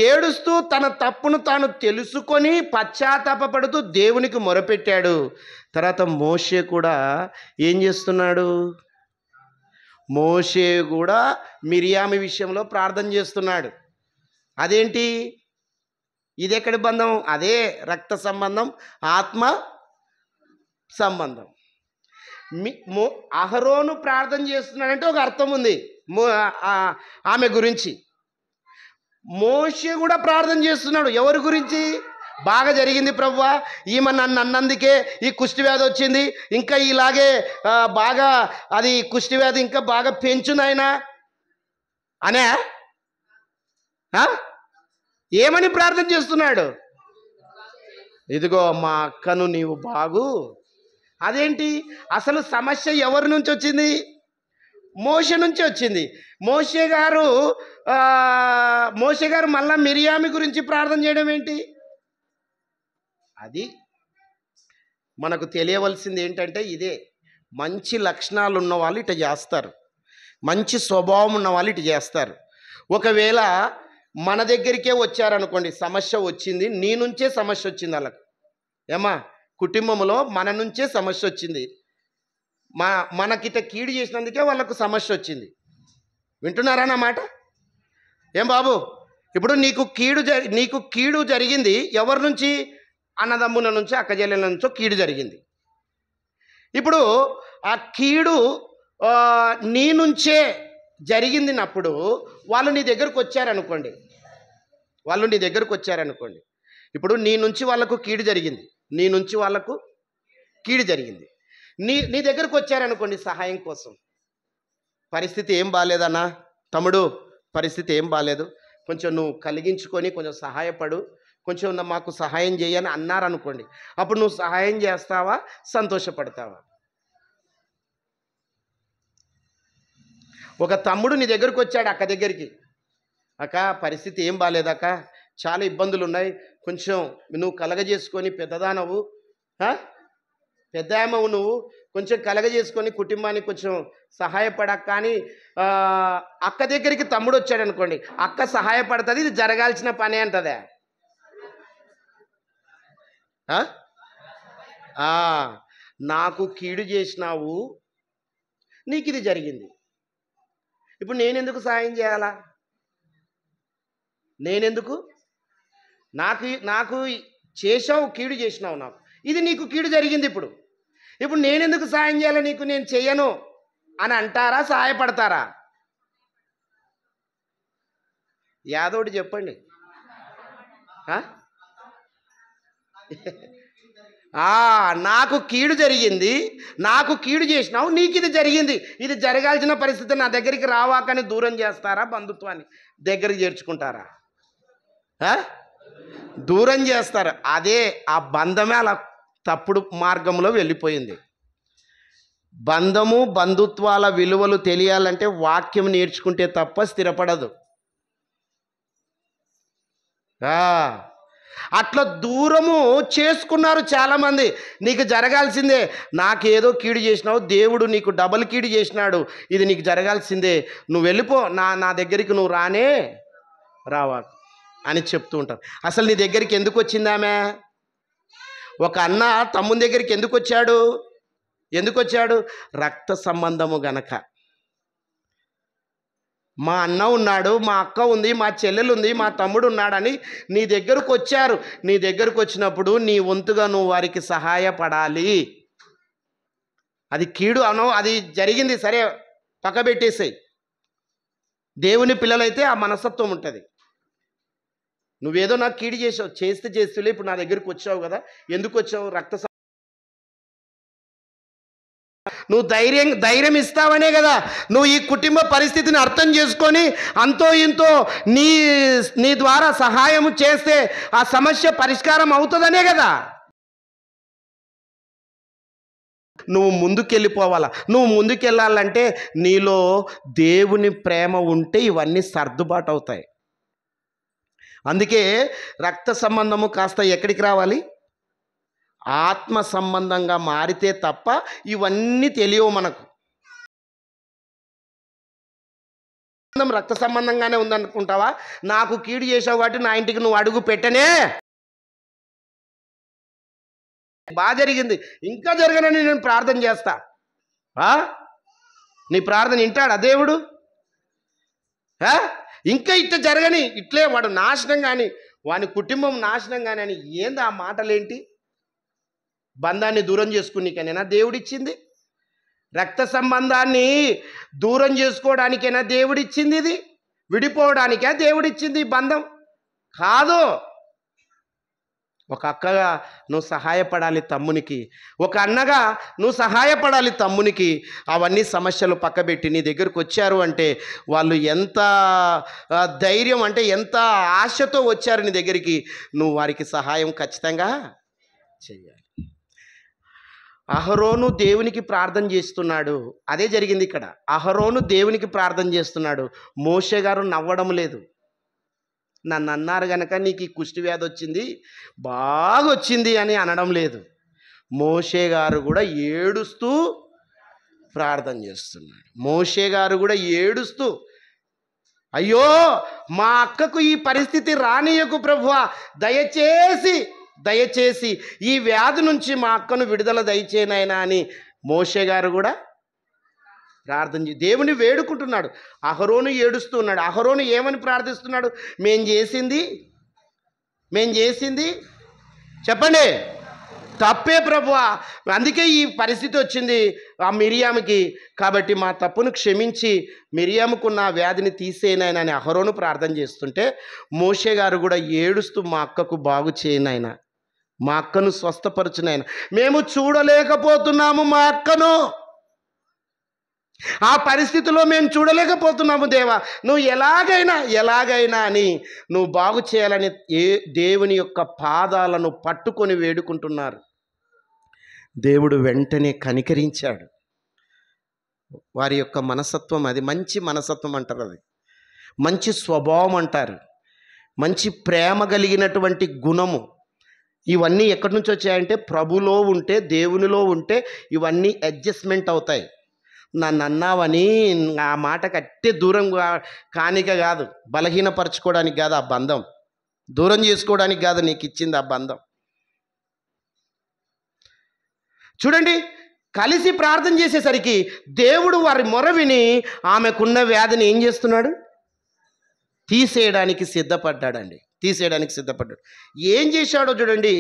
ఏడుస్తూ తన తప్పును తాను తెలుసుకొని పశ్చాత్తాపపడుతూ దేవునికి మొరపెట్టాడు. తర్వాత మోషే కూడా ఏం చేస్తున్నాడు? మోషే కూడా మిరియామి విషయంలో ప్రార్థన చేస్తున్నాడు. అదేంటి? ఇది ఎక్కడి బంధం? అదే రక్త సంబంధం, ఆత్మ సంబంధం. అహరోను ప్రార్థన చేస్తున్నాడంటే ఒక అర్థం ఉంది ఆమె గురించి. మోషే కూడా ప్రార్థన చేస్తున్నాడు. ఎవరి గురించి? బాగా జరిగింది ప్రభువా, ఈమె నన్ను అన్నందుకే ఈ కుష్టివ్యాధి వచ్చింది, ఇంకా ఇలాగే బాగా అది కుష్టివ్యాధి ఇంకా బాగా పెంచు నాయనా అనే ఏమని ప్రార్థన చేస్తున్నాడు? ఇదిగో మా అక్కను నీవు బాగు. అదేంటి? అసలు సమస్య ఎవరి నుంచి వచ్చింది? మోషే నుంచి వచ్చింది. మోషే గారు మళ్ళా మిరియామి గురించి ప్రార్థన చేయడం ఏంటి? అది మనకు తెలియవలసింది ఏంటంటే ఇదే. మంచి లక్షణాలు ఉన్న వాళ్ళు ఇటు చేస్తారు, మంచి స్వభావం ఉన్న వాళ్ళు ఇటు చేస్తారు. ఒకవేళ మన దగ్గరికే వచ్చారనుకోండి, సమస్య వచ్చింది, నీ నుంచే సమస్య వచ్చింది వాళ్ళకు. ఏమా, కుటుంబంలో మన నుంచే సమస్య వచ్చింది, మనకిట కీడు చేసినందుకే వాళ్ళకు సమస్య వచ్చింది. వింటున్నారా నా మాట? ఏం బాబు, ఇప్పుడు నీకు కీడు జరిగింది ఎవరి నుంచి? అన్నదమ్ముల నుంచి, అక్కజెల్లెల నుంచో కీడు జరిగింది. ఇప్పుడు ఆ కీడు నీ నుంచే జరిగిందినప్పుడు వాళ్ళు నీ దగ్గరకు వచ్చారనుకోండి, ఇప్పుడు నీ నుంచి వాళ్ళకు కీడు జరిగింది, నీ దగ్గరకు వచ్చారనుకోండి సహాయం కోసం. పరిస్థితి ఏం బాగాలేదన్నా, తమ్ముడు పరిస్థితి ఏం బాగాలేదు, కొంచెం నువ్వు కలిగించుకొని కొంచెం సహాయపడు, కొంచెం మాకు సహాయం చేయని అన్నారనుకోండి. అప్పుడు నువ్వు సహాయం చేస్తావా? సంతోషపడతావా? ఒక తమ్ముడు నీ దగ్గరకు వచ్చాడు అక్క దగ్గరికి, అక్క పరిస్థితి ఏం బాగాలేదక్క, చాలా ఇబ్బందులు ఉన్నాయి, కొంచెం నువ్వు కలగజేసుకొని, పెద్దదానవు, పెద్దాయమవు నువ్వు, కొంచెం కలగజేసుకొని కుటుంబానికి కొంచెం సహాయపడక్క అని అక్క దగ్గరికి తమ్ముడు వచ్చాడు అనుకోండి, అక్క సహాయపడుతుంది, ఇది జరగాల్సిన పనే అంటదే. నాకు కీడు చేసినావు, నీకు ఇది జరిగింది, ఇప్పుడు నేనెందుకు సహాయం చేయాలా? నాకు చేసావు, కీడు చేసినావు, నాకు ఇది నీకు కీడు జరిగింది, ఇప్పుడు నేనెందుకు సహాయం చేయాలి నీకు, నేను చెయ్యను అని అంటారా? సహాయపడతారా? యాదోటి చెప్పండి. నాకు కీడు జరిగింది, నాకు కీడు చేసినావు, నీకు ఇది జరిగింది, ఇది జరగాల్సిన పరిస్థితి, నా దగ్గరికి రావాకని దూరం చేస్తారా? బంధుత్వాన్ని దగ్గరికి చేర్చుకుంటారా? దూరం చేస్తారు. అదే ఆ బంధమే అలా తప్పుడు మార్గంలో వెళ్ళిపోయింది. బంధము, బంధుత్వాల విలువలు తెలియాలంటే వాక్యం నేర్చుకుంటే తప్ప స్థిరపడదు. అట్లా దూరము చేసుకున్నారు చాలామంది. నీకు జరగాల్సిందే, నాకేదో కీడు చేసినావు, దేవుడు నీకు డబల్ కీడు చేసినాడు, ఇది నీకు జరగాల్సిందే, నువ్వు వెళ్ళిపో, నా దగ్గరికి నువ్వు రావా అని చెప్తూ ఉంటారు. అసలు నీ దగ్గరికి ఎందుకు వచ్చింది ఆమె? ఒక అన్న తమ్ముని దగ్గరికి ఎందుకు వచ్చాడు? రక్త సంబంధము గనక. మా అన్న ఉన్నాడు, మా అక్క ఉంది, మా చెల్లెలు ఉంది, మా తమ్ముడు ఉన్నాడని నీ దగ్గరకు వచ్చారు. నీ దగ్గరకు వచ్చినప్పుడు నీ వంతుగా నువ్వు వారికి సహాయపడాలి. అది కీడు అది జరిగింది, సరే పక్క పెట్టేసాయి. దేవుని పిల్లలైతే ఆ మనస్తత్వం ఉంటుంది. నువ్వేదో నాకు కీడు చేస్తేలే, ఇప్పుడు నా దగ్గరికి వచ్చావు కదా, ఎందుకు వచ్చావు? నువ్వు ధైర్యం ఇస్తావనే కదా నువ్వు ఈ కుటుంబ పరిస్థితిని అర్థం చేసుకొని అంతో ఇంతో నీ ద్వారా సహాయం చేస్తే ఆ సమస్య పరిష్కారం అవుతుందనే కదా నువ్వు ముందుకెళ్ళిపోవాలా. నువ్వు ముందుకెళ్ళాలంటే నీలో దేవుని ప్రేమ ఉంటే ఇవన్నీ సర్దుబాటు అవుతాయి. అందుకే రక్త సంబంధము కాస్త ఎక్కడికి రావాలి? ఆత్మ సంబంధంగా మారితే తప్ప ఇవన్నీ తెలియవు మనకు. రక్త సంబంధంగానే ఉందనుకుంటావా? నాకు కీడు చేసావు కాబట్టి నా ఇంటికి నువ్వు అడుగు పెట్టనే. బాగా జరిగింది, ఇంకా జరగనని నేను ప్రార్థన చేస్తా. నీ ప్రార్థన వింటాడా దేవుడు? ఇంకా ఇట్లా జరగని, ఇట్లే వాడు నాశనం కానీ, వాని కుటుంబం నాశనం కానీ అని ఏంది ఆ మాటలేంటి? బంధాన్ని దూరం చేసుకునికైనా దేవుడిచ్చింది? రక్త సంబంధాన్ని దూరం చేసుకోవడానికైనా దేవుడిచ్చింది? ఇది విడిపోవడానికే దేవుడిచ్చింది ఈ బంధం కాదు. ఒక అక్కగా నువ్వు సహాయపడాలి తమ్మునికి, ఒక అన్నగా నువ్వు సహాయపడాలి తమ్మునికి. అవన్నీ సమస్యలు పక్కబెట్టి నీ దగ్గరకు వచ్చారు అంటే వాళ్ళు ఎంత ధైర్యం, అంటే ఎంత ఆశతో వచ్చారు నీ దగ్గరికి, నువ్వు వారికి సహాయం ఖచ్చితంగా చెయ్యాలి. అహరోను దేవునికి ప్రార్థన చేస్తున్నాడు, అదే జరిగింది ఇక్కడ. అహరోను దేవునికి ప్రార్థన చేస్తున్నాడు, మోషే గారు నవ్వడం లేదు. నన్ను అన్నారు గనక నీకు ఈ కుష్టి వ్యాధి వచ్చింది, బాగా వచ్చింది అని అనడం లేదు. మోషే గారు కూడా ఏడుస్తూ ప్రార్థన చేస్తున్నాడు. మోషే గారు కూడా ఏడుస్తూ, అయ్యో మా అక్కకు ఈ పరిస్థితి రానియకు ప్రభువా, దయచేసి ఈ వ్యాధి నుంచి మా అక్కను విడుదల దయచేయనైనా అని మోషే గారు కూడా ప్రార్థన దేవుని వేడుకుంటున్నాడు. అహరోను ఏడుస్తూ ఉన్నాడు. అహరోను ఏమని ప్రార్థిస్తున్నాడు? మేం చేసింది చెప్పండి తప్పే ప్రభువా, అందుకే ఈ పరిస్థితి వచ్చింది ఆ మిరియాముకి, కాబట్టి మా తప్పును క్షమించి మిరియాముకున్న వ్యాధిని తీసేయనైనా అని అహరోను ప్రార్థన చేస్తుంటే మోషే గారు కూడా ఏడుస్తూ మా అక్కకు బాగు చేయనైనా, మా అక్కను స్వస్థపరచునైనా, మేము చూడలేకపోతున్నాము మా అక్కను, ఆ పరిస్థితిలో మేము చూడలేకపోతున్నాము దేవా, నువ్వు ఎలాగైనా అని నువ్వు బాగు చేయాలని దేవుని యొక్క పాదాలను పట్టుకొని వేడుకుంటున్నారు. దేవుడు వెంటనే కనికరించాడు. వారి యొక్క మనస్తత్వం అది మంచి మనస్తత్వం అంటారు, అది మంచి స్వభావం అంటారు, మంచి ప్రేమ కలిగినటువంటి గుణము. ఇవన్నీ ఎక్కడి నుంచి వచ్చాయంటే ప్రభులో ఉంటే, దేవునిలో ఉంటే ఇవన్నీ అడ్జస్ట్మెంట్ అవుతాయి. నన్ను అన్నావని ఆ మాట కట్టే దూరం కానిక కాదు, బలహీనపరచుకోవడానికి కాదు, ఆ బంధం దూరం చేసుకోవడానికి కాదు నీకు ఇచ్చింది ఆ బంధం. చూడండి, కలిసి ప్రార్థన చేసేసరికి దేవుడు వారి మొర విని ఆమెకున్న వ్యాధిని ఏం చేస్తున్నాడు? తీసేయడానికి సిద్ధపడ్డాడండి. ఏం చేశాడో చూడండి.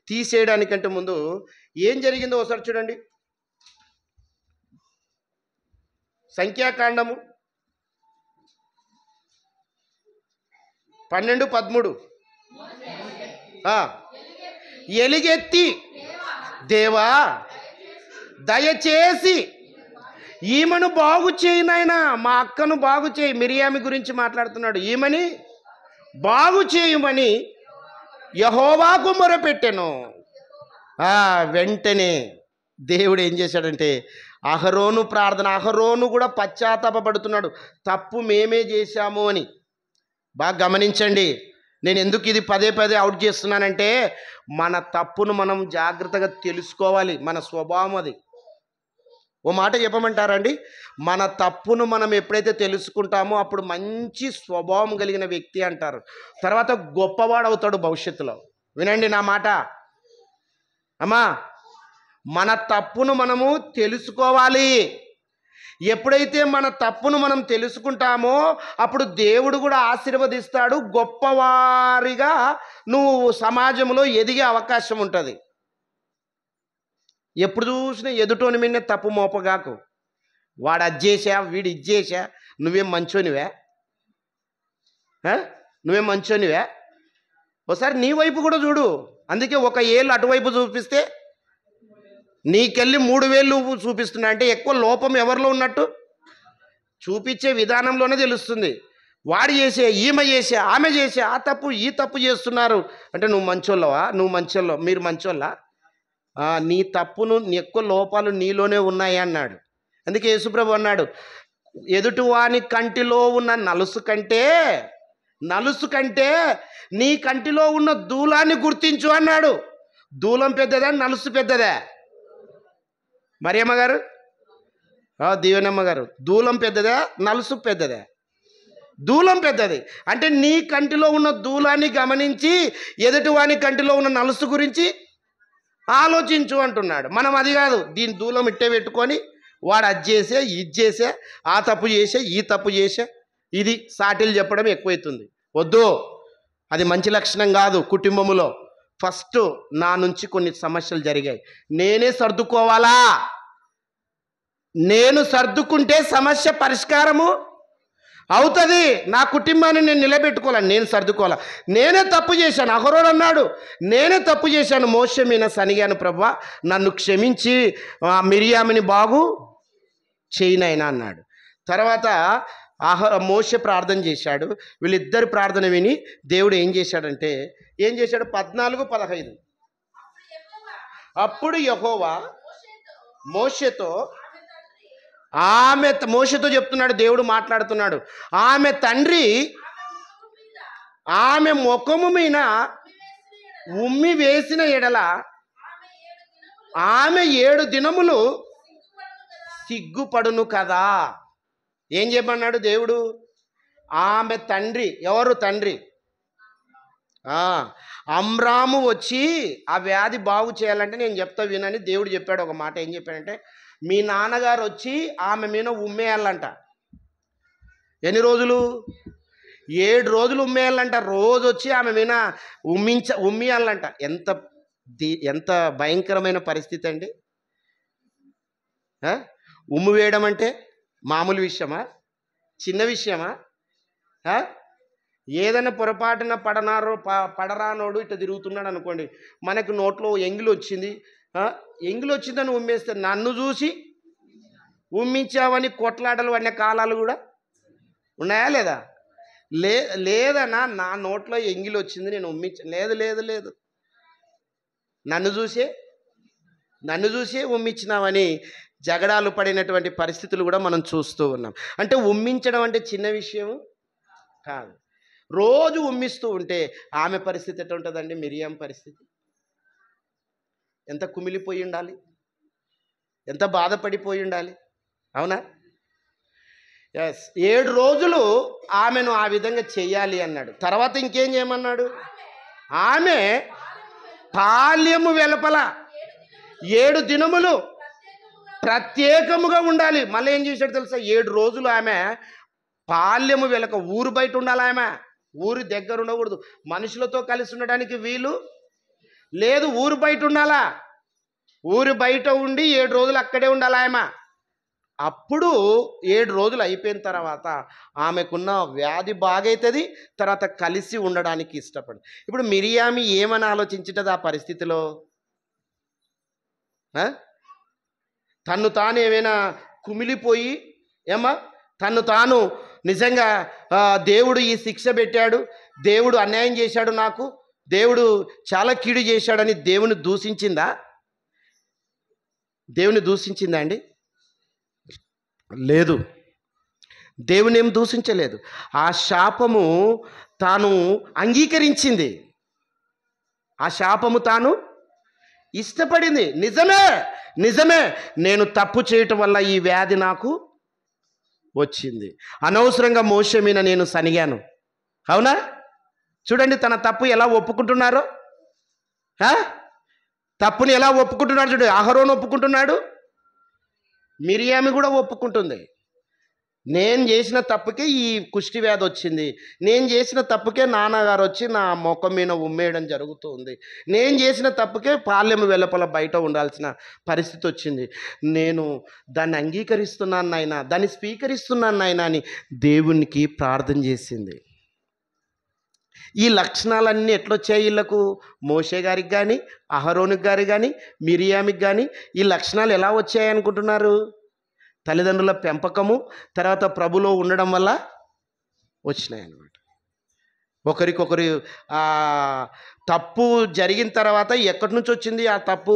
తీసేయడానికంటే ముందు ఏం జరిగిందో ఒకసారి చూడండి. సంఖ్యాకాండము 12:13 ఎలుగెత్తి దేవా దయచేసి ఈమెను బాగు చేయి నాయనా, మా అక్కను బాగు చేయి. మిరియామి గురించి మాట్లాడుతున్నాడు. ఈమెని బాగు చేయమని యెహోవాకు మొరపెట్టెను. వెంటనే దేవుడు ఏం చేశాడంటే అహరోను ప్రార్థన, అహరోను కూడా పశ్చాత్తాపపడుతున్నాడు, తప్పు మేమే చేశాము అని. బాగా గమనించండి, నేను ఎందుకు ఇది పదే అవుట్ చేస్తున్నానంటే మన తప్పును మనం జాగ్రత్తగా తెలుసుకోవాలి. మన స్వభావం అది. ఓ మాట చెప్పమంటారండి, మన తప్పును మనం ఎప్పుడైతే తెలుసుకుంటామో అప్పుడు మంచి స్వభావం కలిగిన వ్యక్తి అంటారు, తర్వాత గొప్పవాడు అవుతాడు భవిష్యత్తులో. వినండి నా మాట, అమ్మా, మన తప్పును మనము తెలుసుకోవాలి. ఎప్పుడైతే మన తప్పును మనం తెలుసుకుంటామో అప్పుడు దేవుడు కూడా ఆశీర్వదిస్తాడు. గొప్పవారిగా నువ్వు సమాజంలో ఎదిగే అవకాశం ఉంటుంది. ఎప్పుడు చూసినా ఎదుటోని మీద తప్పు మోపగాకు. వాడు అది చేసా, వీడు ఇది చేసా, నువ్వేం మంచోనివే? నువ్వేం మంచోనివే? ఒకసారి నీ వైపు కూడా చూడు. అందుకే ఒక ఏళ్ళు అటువైపు చూపిస్తే నీకెళ్ళి 3 వేలు చూపిస్తున్నా అంటే ఎక్కువ లోపం ఎవరిలో ఉన్నట్టు? చూపించే విధానంలోనే తెలుస్తుంది. వాడు చేసే, ఈమె చేసే, ఆమె చేసే, ఆ తప్పు ఈ తప్పు చేస్తున్నారు అంటే నువ్వు మంచోళ్ళవా? నువ్వు మంచోళ్ళ, మీరు మంచోళ్ళ? నీ తప్పును ఎక్కువ లోపాలు నీలోనే ఉన్నాయి అన్నాడు. అందుకే యేసుప్రభు అన్నాడు, ఎదుటివాని కంటిలో ఉన్న నలుసు కంటే నీ కంటిలో ఉన్న దూలాన్ని గుర్తించు అన్నాడు. దూలం పెద్దదా, నలుసు పెద్దదా? మరియమ్మ గారు, దీవెనమ్మ గారు, దూలం పెద్దదా, నలుసు పెద్దదా? దూలం పెద్దది. అంటే నీ కంటిలో ఉన్న దూలాన్ని గమనించి ఎదుటివాని కంటిలో ఉన్న నలుసు గురించి ఆలోచించు అంటున్నాడు. మనం అది కాదు, దీని దూలం ఇట్టే పెట్టుకొని వాడు అది చేసే, ఇది చేసే, ఆ తప్పు చేసే, ఈ తప్పు చేసే, ఇది సాటిలు చెప్పడం ఎక్కువైతుంది. వద్దు, అది మంచి లక్షణం కాదు. కుటుంబములో ఫస్ట్ నా నుంచి కొన్ని సమస్యలు జరిగాయి, నేనే సర్దుకోవాలా. నేను సర్దుకుంటే సమస్య పరిష్కారము అవుతుంది. నా కుటుంబాన్ని నేను నిలబెట్టుకోవాలి, నేను సర్దుకోవాలి. నేనే తప్పు చేశాను. అహరోను అన్నాడు, నేనే తప్పు చేశాను, మోషే మీద సనిగాను ప్రభువా, నన్ను క్షమించి మిరియామిని బాగు చేయనైనా అన్నాడు. తర్వాత మోషే ప్రార్థన చేశాడు. వీళ్ళిద్దరి ప్రార్థన విని దేవుడు ఏం చేశాడంటే 14:15 అప్పుడు యెహోవా మోషేతో చెప్తున్నాడు, దేవుడు మాట్లాడుతున్నాడు. ఆమె తండ్రి ఆమె ముఖము మీద ఉమ్మి వేసిన ఎడల ఆమె 7 దినములు సిగ్గుపడును కదా. ఏం చెప్పన్నాడు దేవుడు? ఆమె తండ్రి, ఎవరు తండ్రి? అమ్రాము వచ్చి ఆ వ్యాధి బాగు చేయాలంటే నేను చెప్తా వినని దేవుడు చెప్పాడు ఒక మాట. ఏం చెప్పాడంటే, మీ నాన్నగారు వచ్చి ఆమె మీద ఉమ్మేయాలంట. ఎన్ని రోజులు? 7 రోజులు ఉమ్మేయాలంట. రోజు వచ్చి ఆమె మీద ఉమ్మేయాలంట. ఎంత భయంకరమైన పరిస్థితి అండి. ఉమ్ము వేయడం అంటే మామూలు విషయమా? చిన్న విషయమా? ఏదైనా పొరపాటున పడరానోడు ఇట్లా తిరుగుతున్నాడు అనుకోండి, మనకు నోట్లో ఎంగిలి వచ్చిందని ఉమ్మేస్తే, నన్ను చూసి ఉమ్మించావని కొట్లాటలు పడిన కాలాలు కూడా ఉన్నాయా లేదా? లేదన్నా, నా నోట్లో ఎంగిలి వచ్చింది, నేను లేదు, నన్ను చూసే ఉమ్మించినావని జగడాలు పడినటువంటి పరిస్థితులు కూడా మనం చూస్తూ ఉన్నాం. అంటే ఉమ్మించడం అంటే చిన్న విషయం కాదు. రోజు ఉమ్మిస్తూ ఉంటే ఆమె పరిస్థితి ఎట్లా ఉంటుందండి? మిరియాం పరిస్థితి ఎంత కుమిలిపోయి ఉండాలి, ఎంత బాధపడిపోయి ఉండాలి, అవునా? 7 రోజులు ఆమెను ఆ విధంగా చెయ్యాలి అన్నాడు. తర్వాత ఇంకేం చేయమన్నాడు? ఆమె పాల్యము వెలుపల 7 దినములు ప్రత్యేకముగా ఉండాలి. మళ్ళీ ఏం చేశాడు తెలుసా? 7 రోజులు ఆమె పాల్యము వెలక, ఊరు బయట ఉండాలి. ఆమె ఊరి దగ్గర ఉండకూడదు, మనుషులతో కలిసి ఉండడానికి వీలు లేదు. ఊరు బయట ఉండాలా? ఊరు బయట ఉండి 7 రోజులు అక్కడే ఉండాలి ఆమె. అప్పుడు 7 రోజులు అయిపోయిన తర్వాత ఆమెకున్న వ్యాధి బాగైతుంది. తర్వాత కలిసి ఉండడానికి ఇష్టపడు. ఇప్పుడు మిరియామి ఏమని ఆలోచించుతుంది ఆ పరిస్థితిలో? తన్ను తాను ఏమైనా కుమిలిపోయి తన్ను తాను నిజంగా దేవుడు ఈ శిక్ష పెట్టాడు, దేవుడు అన్యాయం చేశాడు, నాకు దేవుడు చాలా కీడు చేశాడని దేవుని దూషించిందా? దేవుని దూషించిందా అండి? లేదు, దేవుని ఏం దూషించలేదు. ఆ శాపము తాను అంగీకరించింది, ఆ శాపము తాను ఇష్టపడింది. నిజమే, నేను తప్పు చేయటం వల్ల ఈ వ్యాధి నాకు వచ్చింది, అనవసరంగా మోషే మీద నేను సనిగాను. అవునా? చూడండి తన తప్పు ఎలా ఒప్పుకుంటున్నారో. తప్పుని ఎలా ఒప్పుకుంటున్నాడు చూడు. అహరోను ఒప్పుకుంటున్నాడు, మిరియామి కూడా ఒప్పుకుంటుంది. నేను చేసిన తప్పుకే ఈ కుష్టి వ్యాధి వచ్చింది, నేను చేసిన తప్పుకే నాన్నగారు వచ్చి నా ముఖం మీద ఉమ్మేయడం జరుగుతుంది, నేను చేసిన తప్పుకే పాలెం వెలుపల బయట ఉండాల్సిన పరిస్థితి వచ్చింది, నేను దాన్ని అంగీకరిస్తున్నాను నాయనా, దాన్ని స్వీకరిస్తున్నాను నాయనా అని దేవునికి ప్రార్థన చేసింది. ఈ లక్షణాలన్నీ ఎట్లొచ్చాయి వీళ్ళకు? మోషే గారికి కానీ, అహరోనుకి గారికి కానీ, మిరియామికి కానీ ఈ లక్షణాలు ఎలా వచ్చాయి అనుకుంటున్నారు? తల్లిదండ్రుల పెంపకము, తర్వాత ప్రభులో ఉండడం వల్ల వచ్చినాయి అన్నమాట. ఒకరికొకరు తప్పు జరిగిన తర్వాత ఎక్కడి నుంచి వచ్చింది ఆ తప్పు,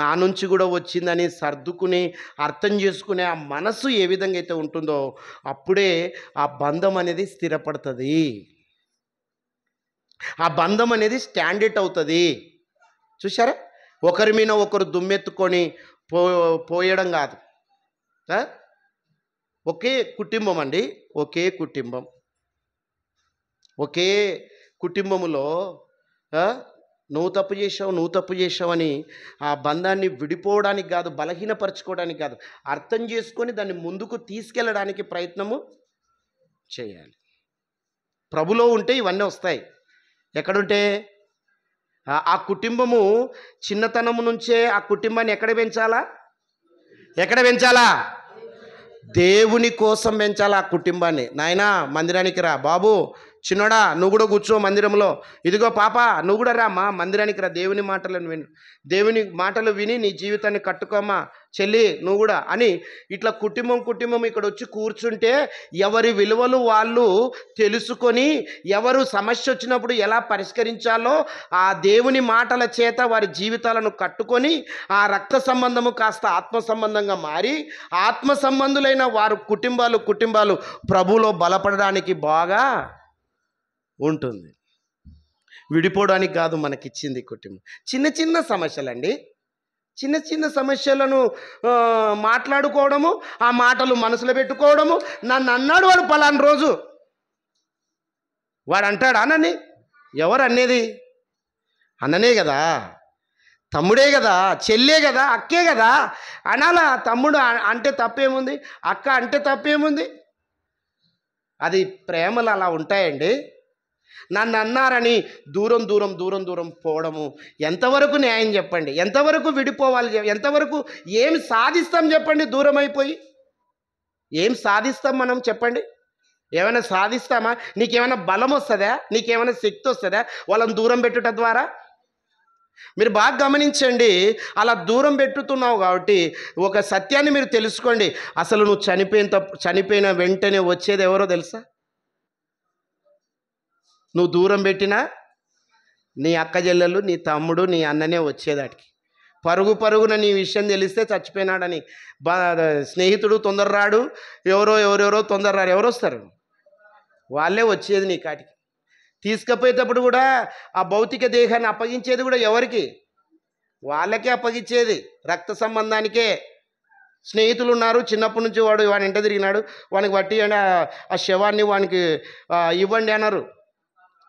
నా నుంచి కూడా వచ్చిందని సర్దుకుని అర్థం చేసుకునే ఆ మనసు ఏ విధంగా అయితే ఉంటుందో అప్పుడే ఆ బంధం అనేది స్థిరపడుతుంది, ఆ బంధం అనేది స్టాండర్డ్ అవుతుంది. చూసారా, ఒకరి మీద ఒకరు దుమ్మెత్తుకొని పోయడం కాదు. ఒకే కుటుంబం అండి, ఒకే కుటుంబం, ఒకే కుటుంబములో నువ్వు తప్పు చేసావు అని ఆ బంధాన్ని విడిపోవడానికి కాదు, బలహీనపరచుకోవడానికి కాదు, అర్థం చేసుకొని దాన్ని ముందుకు తీసుకెళ్ళడానికి ప్రయత్నము చేయాలి. ప్రభులో ఉంటే ఇవన్నీ వస్తాయి. ఎక్కడుంటే ఆ కుటుంబము చిన్నతనము నుంచే ఆ కుటుంబాన్ని ఎక్కడ పెంచాలా? దేవుని కోసం పెంచాలి ఆ కుటుంబాన్ని. నాయనా మందిరానికి రా, బాబు చిన్నోడా నువ్వు కూడా కూర్చో మందిరంలో, ఇదిగో పాప నువ్వు కూడా రామ్మా మందిరానికి రా, దేవుని మాటలను విను, దేవుని మాటలు విని నీ జీవితాన్ని కట్టుకోమ్మా చెల్లి నువ్వు కూడా అని ఇట్లా కుటుంబం ఇక్కడ వచ్చి కూర్చుంటే ఎవరి విలువలు వాళ్ళు తెలుసుకొని ఎవరు సమస్య వచ్చినప్పుడు ఎలా పరిష్కరించాలో ఆ దేవుని మాటల చేత వారి జీవితాలను కట్టుకొని ఆ రక్త సంబంధము కాస్త ఆత్మ సంబంధంగా మారి ఆత్మ సంబంధులైన వారు కుటుంబాలు ప్రభువులో బలపడడానికి బాగా ఉంటుంది. విడిపోవడానికి కాదు మనకిచ్చింది కుటుంబం. చిన్న సమస్యలండి, చిన్న సమస్యలను మాట్లాడుకోవడము, ఆ మాటలు మనసులో పెట్టుకోవడము. నన్ను అన్నాడు వాడు పలానా రోజు, వాడు అంటాడా నన్ను? ఎవరు అనేది? అన్ననే కదా, తమ్ముడే కదా, చెల్లే కదా, అక్కే కదా అనాలా. తమ్ముడు అంటే తప్పేముంది, అక్క అంటే తప్పేముంది? అది ప్రేమలు అలా ఉంటాయండి. నన్ను అన్నారని దూరం పోవడము ఎంతవరకు న్యాయం చెప్పండి? ఎంతవరకు విడిపోవాలి? ఎంతవరకు ఏం సాధిస్తాం చెప్పండి? దూరం అయిపోయి ఏం సాధిస్తాం మనం చెప్పండి? ఏమైనా సాధిస్తామా? నీకేమైనా బలం వస్తుందా? నీకేమైనా శక్తి వస్తుందా వాళ్ళని దూరం పెట్టుట ద్వారా? మీరు బాగా గమనించండి, అలా దూరం పెట్టుతున్నావు కాబట్టి ఒక సత్యాన్ని మీరు తెలుసుకోండి. అసలు నువ్వు చనిపోయిన వెంటనే వచ్చేది ఎవరో తెలుసా? నువ్వు దూరం పెట్టినా నీ అక్క చెల్లెలు, నీ తమ్ముడు, నీ అన్ననే వచ్చేదాటికి. పరుగున నీ విషయం తెలిస్తే చచ్చిపోయినాడని స్నేహితుడు తొందర రాడు, ఎవరెవరో తొందర రాడు. ఎవరు వస్తారు? వాళ్ళే వచ్చేది నీ కాటికి. తీసుకుపోయేటప్పుడు కూడా ఆ భౌతిక దేహాన్ని అప్పగించేది కూడా ఎవరికి? వాళ్ళకే అప్పగించేది, రక్త సంబంధానికే. స్నేహితులు ఉన్నారు, చిన్నప్పటి నుంచి వాడి ఇంట తిరిగినాడు, వానికి వట్టి అని ఆ శవాన్ని వానికి ఇవ్వండి అన్నారు.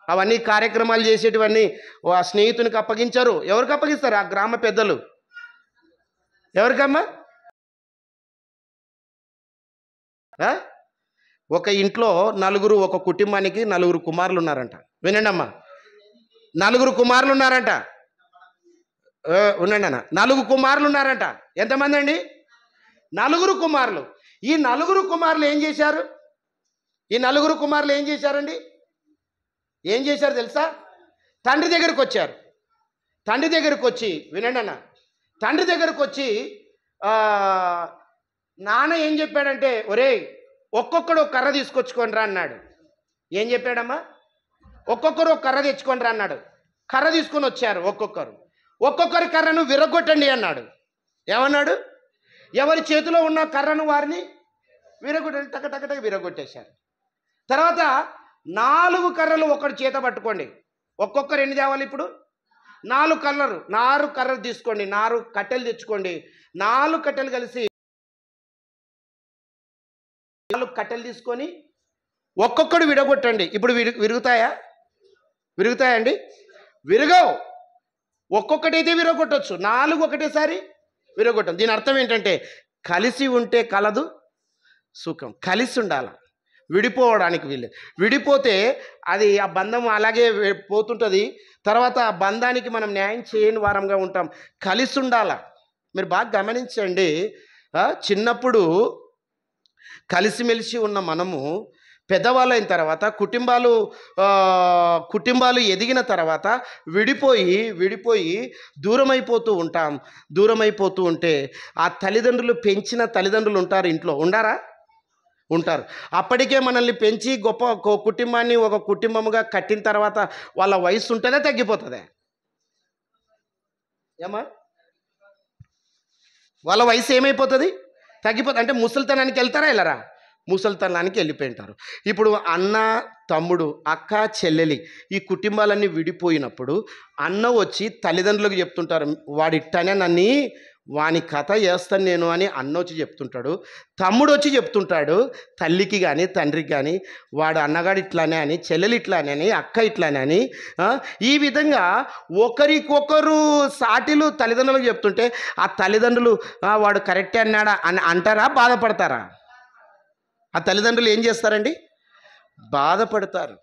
అవన్నీ కార్యక్రమాలు చేసేటివన్నీ ఆ స్నేహితునికి అప్పగించారు. ఎవరికి అప్పగిస్తారు? ఆ గ్రామ పెద్దలు. ఎవరికమ్మా? ఒక ఇంట్లో ఒక కుటుంబానికి 4 కుమారులు ఉన్నారంట. వినండి అమ్మా, 4 కుమారులు ఉన్నారంట. ఉండండి అన్న, 4 కుమారులు ఉన్నారంట. ఎంతమంది అండి? 4 కుమారులు. ఈ 4 కుమారులు ఏం చేశారు? ఈ 4 కుమారులు ఏం చేశారండి? ఏం చేశారు తెలుసా? తండ్రి దగ్గరికి వచ్చారు. తండ్రి దగ్గరికి వచ్చి, వినండి అన్న, తండ్రి దగ్గరికి వచ్చి నాన్న ఏం చెప్పాడంటే, ఒరేయ్ ఒక్కొక్కడు కర్ర తీసుకొచ్చుకొని రా అన్నాడు. ఏం చెప్పాడమ్మా? ఒక్కొక్కరు ఒక కర్ర తెచ్చుకొని రా అన్నాడు. కర్ర తీసుకొని వచ్చారు. ఒక్కొక్కరి కర్రను విరగొట్టండి అన్నాడు. ఏమన్నాడు? ఎవరి చేతిలో ఉన్న కర్రను వారిని విరగొట్టండి. టక విరగొట్టేశారు. తర్వాత 4 కర్రలు ఒకటి చేత పట్టుకోండి. ఒక్కొక్కరు ఎన్ని తేవాలి ఇప్పుడు? 4 కర్రలు తీసుకోండి, 4 కట్టెలు తెచ్చుకోండి. 4 కట్టెలు కలిసి 4 కట్టెలు తీసుకొని ఒక్కొక్కడు విడగొట్టండి. ఇప్పుడు విరుగుతాయండి? విరగవు. ఒక్కొక్కటైతే విరగొట్టచ్చు, 4 ఒకటేసారి విరగొట్టం. దీని అర్థం ఏంటంటే కలిసి ఉంటే కలదు సుఖం, కలిసి ఉండాలి, విడిపోవడానికి వీల్లేదు. విడిపోతే అది ఆ బంధం అలాగే పోతుంటుంది. తర్వాత ఆ బంధానికి మనం న్యాయం చేయని వారంగా ఉంటాం. కలిసి ఉండాల. మీరు బాగా గమనించండి, చిన్నప్పుడు కలిసిమెలిసి ఉన్న మనము పెద్దవాళ్ళు అయిన తర్వాత కుటుంబాలు ఎదిగిన తర్వాత విడిపోయి దూరమైపోతూ ఉంటాం. దూరమైపోతూ ఉంటే ఆ తల్లిదండ్రులు పెంచిన తల్లిదండ్రులు ఉంటారు, ఇంట్లో ఉండారా? ఉంటారు. అప్పటికే మనల్ని పెంచి గొప్ప కుటుంబాన్ని ఒక కుటుంబముగా కట్టిన తర్వాత వాళ్ళ వయసు ఉంటుందా తగ్గిపోతుందా? ఏమా వాళ్ళ వయసు ఏమైపోతుంది? తగ్గిపోతుంది. అంటే ముసలితనానికి వెళ్తారా? వెళ్ళరా? ముసలితనానికి వెళ్ళిపోయింటారు. ఇప్పుడు అన్న తమ్ముడు అక్క చెల్లెలి ఈ కుటుంబాలన్నీ విడిపోయినప్పుడు అన్న వచ్చి తల్లిదండ్రులకు చెప్తుంటారు, వాడిట్టనే నన్ను వాని కథ చేస్తాను నేను అని అన్న వచ్చి చెప్తుంటాడు. తమ్ముడు వచ్చి చెప్తుంటాడు తల్లికి కానీ తండ్రికి కానీ, వాడు అన్నగాడు ఇట్లానే అని, చెల్లెలు ఇట్లానే అని, అక్క ఇట్లానే అని. ఈ విధంగా ఒకరికొకరు సాటిలు తల్లిదండ్రులకు చెప్తుంటే ఆ తల్లిదండ్రులు వాడు కరెక్టే అన్నాడా అని అంటారా? బాధపడతారా? ఆ తల్లిదండ్రులు ఏం చేస్తారండి? బాధపడతారు.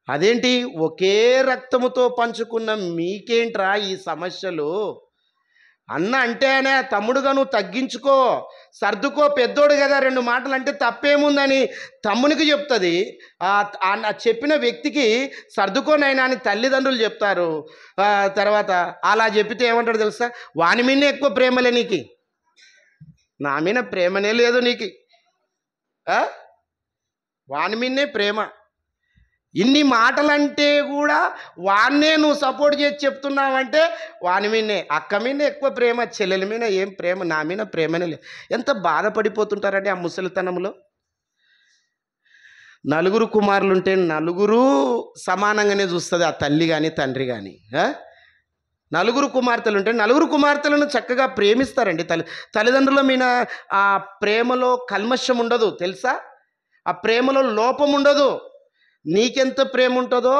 అదేంటి, ఒకే రక్తముతో పంచుకున్న మీకేంట్రా ఈ సమస్యలు? అన్న అంటేనే తమ్ముడుగా నువ్వు తగ్గించుకో, సర్దుకో, పెద్దోడు కదా, 2 మాటలు అంటే తప్పేముందని తమ్మునికి చెప్తుంది. చెప్పిన వ్యక్తికి సర్దుకోనైనా అని తల్లిదండ్రులు చెప్తారు. తర్వాత అలా చెప్పితే ఏమంటాడు తెలుసా? వాని మీదనే ఎక్కువ ప్రేమలే నీకు, నా మీద ప్రేమనే లేదు నీకు, వాని మీదనే ప్రేమ. ఇన్ని మాటలంటే కూడా వాన్నే నువ్వు సపోర్ట్ చేసి చెప్తున్నావంటే వాని మీదనే, అక్క మీదనే ఎక్కువ ప్రేమ, చెల్లెల మీద ఏం ప్రేమ, నా మీద ప్రేమనే లేదు. ఎంత బాధపడిపోతుంటారండి ఆ ముసలితనంలో. 4 కుమారులుంటే 4 సమానంగానే చూస్తుంది ఆ తల్లి కానీ తండ్రి కానీ. 4 కుమార్తెలు ఉంటే 4 కుమార్తెలను చక్కగా ప్రేమిస్తారండి. తల్లిదండ్రుల మీద ఆ ప్రేమలో కల్మషం ఉండదు తెలుసా? ఆ ప్రేమలో లోపం ఉండదు. నీకెంత ప్రేమ ఉంటుందో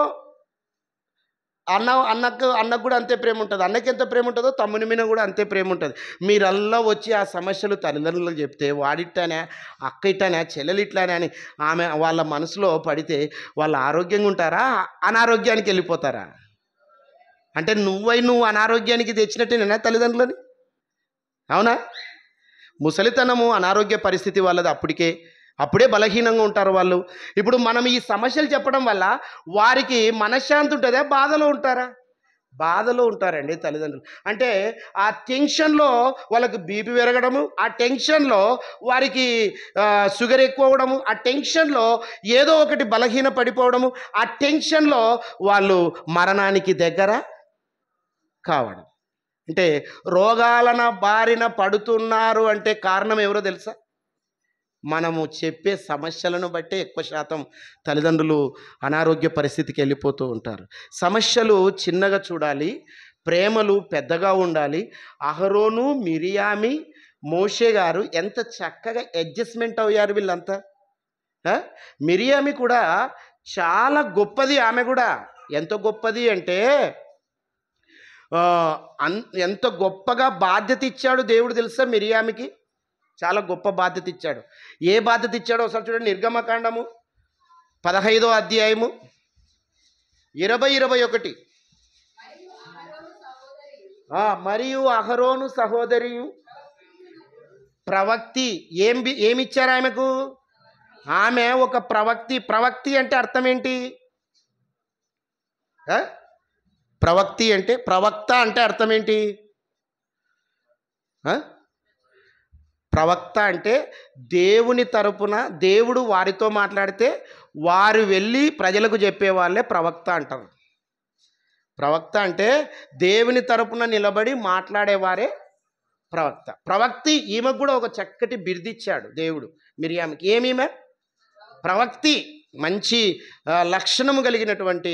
అన్నకు కూడా అంతే ప్రేమ ఉంటుంది, అన్నకి ఎంత ప్రేమ ఉంటుందో తమ్ముని మీద కూడా అంతే ప్రేమ ఉంటుంది. మీరల్లా వచ్చి ఆ సమస్యలు తల్లిదండ్రులకు చెప్తే వాడిట్టానే, అక్క ఇట్టానే, చెల్లెలు ఇట్లానే అని వాళ్ళ మనసులో పడితే వాళ్ళు ఆరోగ్యంగా ఉంటారా? అనారోగ్యానికి వెళ్ళిపోతారా? అంటే నువ్వు అనారోగ్యానికి తెచ్చినట్టేనా తల్లిదండ్రులని? అవునా? ముసలితనము అనారోగ్య పరిస్థితి వాళ్ళది, అప్పుడే బలహీనంగా ఉంటారు వాళ్ళు. ఇప్పుడు మనం ఈ సమస్యలు చెప్పడం వల్ల వారికి మనశ్శాంతి ఉంటుందా? బాధలో ఉంటారా? బాధలో ఉంటారండి తల్లిదండ్రులు. అంటే ఆ టెన్షన్లో వాళ్ళకి బీపీ పెరగడము, ఆ టెన్షన్లో వారికి షుగర్ ఎక్కువ అవ్వడము, ఆ టెన్షన్లో ఏదో ఒకటి బలహీన పడిపోవడము, ఆ టెన్షన్లో వాళ్ళు మరణానికి దగ్గర కావడం. అంటే రోగాలన బారిన పడుతున్నారు అంటే కారణం ఎవరో తెలుసా? మనము చెప్పే సమస్యలను బట్టే ఎక్కువ శాతం తల్లిదండ్రులు అనారోగ్య పరిస్థితికి వెళ్ళిపోతూ ఉంటారు. సమస్యలు చిన్నగా చూడాలి, ప్రేమలు పెద్దగా ఉండాలి. అహరోను, మిరియామి, మోషే గారు ఎంత చక్కగా అడ్జస్ట్మెంట్ అయ్యారు వీళ్ళంతా. మిరియామి కూడా చాలా గొప్పది. ఆమె కూడా ఎంత గొప్పది అంటే ఎంత గొప్పగా బాధ్యత ఇచ్చాడు దేవుడు తెలుసా? మిరియామికి చాలా గొప్ప బాధ్యత ఇచ్చాడు. ఏ బాధ్యత ఇచ్చాడో ఒకసారి చూడండి. నిర్గమకాండము 15వ అధ్యాయము 20-21. మరియు అహరోను సహోదరి ప్రవక్తి ఏమిచ్చారు ఆమెకు? ఆమె ఒక ప్రవక్తి. ప్రవక్తి అంటే అర్థం ఏంటి? ప్రవక్తి అంటే, ప్రవక్త అంటే అర్థం ఏంటి? ప్రవక్త అంటే దేవుని తరపున దేవుడు వారితో మాట్లాడితే వారు వెళ్ళి ప్రజలకు చెప్పేవాళ్ళే ప్రవక్త అంటారు. ప్రవక్త అంటే దేవుని తరపున నిలబడి మాట్లాడేవారే ప్రవక్త. ప్రవక్తి. ఈమెకు కూడా ఒక చక్కటి బిరుదిచ్చాడు దేవుడు మిరియామికి. ఏమీమె? ప్రవక్తి. మంచి లక్షణము కలిగినటువంటి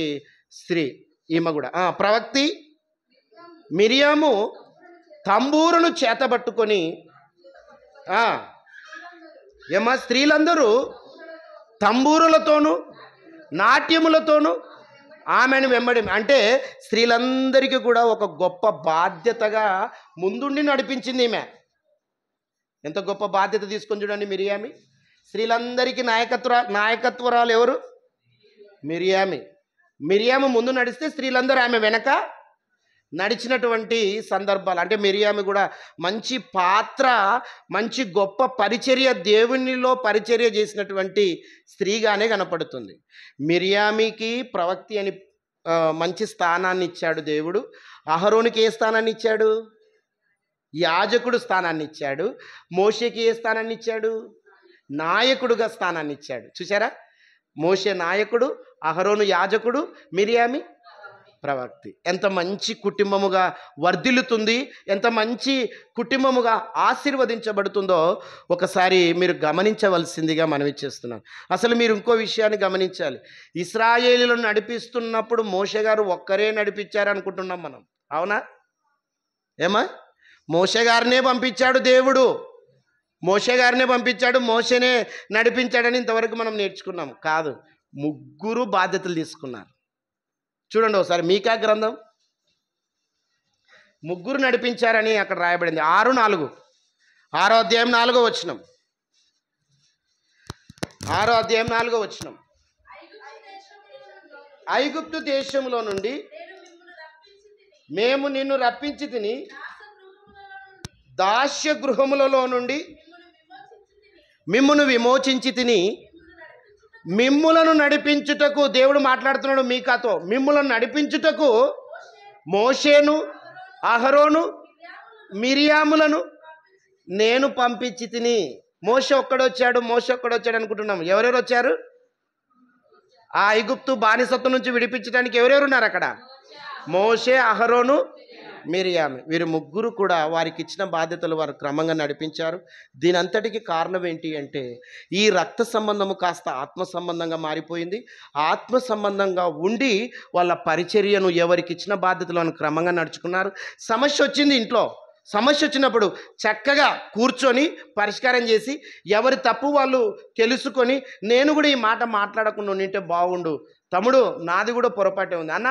స్త్రీ ఈమె కూడా. ప్రవక్తి. మిరియాము తంబూరును చేతబట్టుకొని, ఏమా స్త్రీలందరూ తంబూరులతోనూ నాట్యములతోనూ ఆమెను వెంబడి అంటే స్త్రీలందరికీ కూడా ఒక గొప్ప బాధ్యతగా ముందుండి నడిపించింది ఈమె. ఎంత గొప్ప బాధ్యత తీసుకొని చూడండి మిరియామి. స్త్రీలందరికీ నాయకత్వరాలు ఎవరు? మిరియాము ముందు నడిస్తే స్త్రీలందరూ ఆమె వెనక నడిచినటువంటి సందర్భాలు. అంటే మిరియామి కూడా మంచి పాత్ర, మంచి గొప్ప పరిచర్య, దేవునిలో పరిచర్య చేసినటువంటి స్త్రీగానే కనపడుతుంది. మిరియామికి ప్రవక్తి అని మంచి స్థానాన్ని ఇచ్చాడు దేవుడు. అహరోనుకి ఏ స్థానాన్ని ఇచ్చాడు? యాజకుడు స్థానాన్ని ఇచ్చాడు. మోషేకి ఏ స్థానాన్ని ఇచ్చాడు? నాయకుడుగా స్థానాన్ని ఇచ్చాడు. చూసారా? మోషే నాయకుడు, అహరోను యాజకుడు, మిరియామి ప్రవక్తి. ఎంత మంచి కుటుంబముగా వర్ధిల్లుతుంది, ఎంత మంచి కుటుంబముగా ఆశీర్వదించబడుతుందో ఒకసారి మీరు గమనించవలసిందిగా మనవి చేస్తున్నాను. అసలు మీరు ఇంకో విషయాన్ని గమనించాలి. ఇశ్రాయేలీలను నడిపిస్తున్నప్పుడు మోషే గారు ఒక్కరే నడిపించారు అనుకుంటున్నాం మనం. అవునా? ఏమా? మోషే గారినే పంపించాడు దేవుడు, మోషే గారినే పంపించాడు, మోషేనే నడిపించాడని ఇంతవరకు మనం నేర్చుకున్నాం. కాదు, ముగ్గురు బాధ్యతలు తీసుకున్నారు. చూడండి ఒకసారి మీకా గ్రంథం, ముగ్గురు నడిపించారని అక్కడ రాయబడింది. 6:4, 6వ అధ్యాయం 4వ వచనం, 6వ అధ్యాయం 4వ వచనం. ఐగుప్తు దేశంలో నుండి మేము నిన్ను రప్పించి తిని, దాస్య గృహములలో నుండి మిమ్మును విమోచించి తిని, మిమ్ములను నడిపించుటకు, దేవుడు మాట్లాడుతున్నాడు మీకాతో, మిమ్ములను నడిపించుటకు మోషేను, అహరోను, మిరియాములను నేను పంపించి తిని. మోషే ఒక్కడొచ్చాడు అనుకుంటున్నాం. ఎవరెవరు వచ్చారు? ఆ ఐగుప్తు బానిసత్వం నుంచి విడిపించడానికి ఎవరెవరు ఉన్నారు అక్కడ? మోషే, అహరోను, మిరియాము. వీరు ముగ్గురు కూడా వారికి ఇచ్చిన బాధ్యతలు వారు క్రమంగా నడిపించారు. దీని అంతటికి కారణం ఏంటి అంటే, ఈ రక్త సంబంధము కాస్త ఆత్మ సంబంధంగా మారిపోయింది. ఆత్మ సంబంధంగా ఉండి వాళ్ళ పరిచర్యను, ఎవరికి ఇచ్చిన బాధ్యతలను క్రమంగా నడుచుకున్నారు. సమస్య వచ్చింది ఇంట్లో, సమస్య వచ్చినప్పుడు చక్కగా కూర్చొని పరిష్కారం చేసి, ఎవరి తప్పు వాళ్ళు తెలుసుకొని, నేను కూడా ఈ మాట మాట్లాడకుండా ఉంటే బాగుండు, తమ్ముడు నాది కూడా పొరపాటే ఉంది, అన్న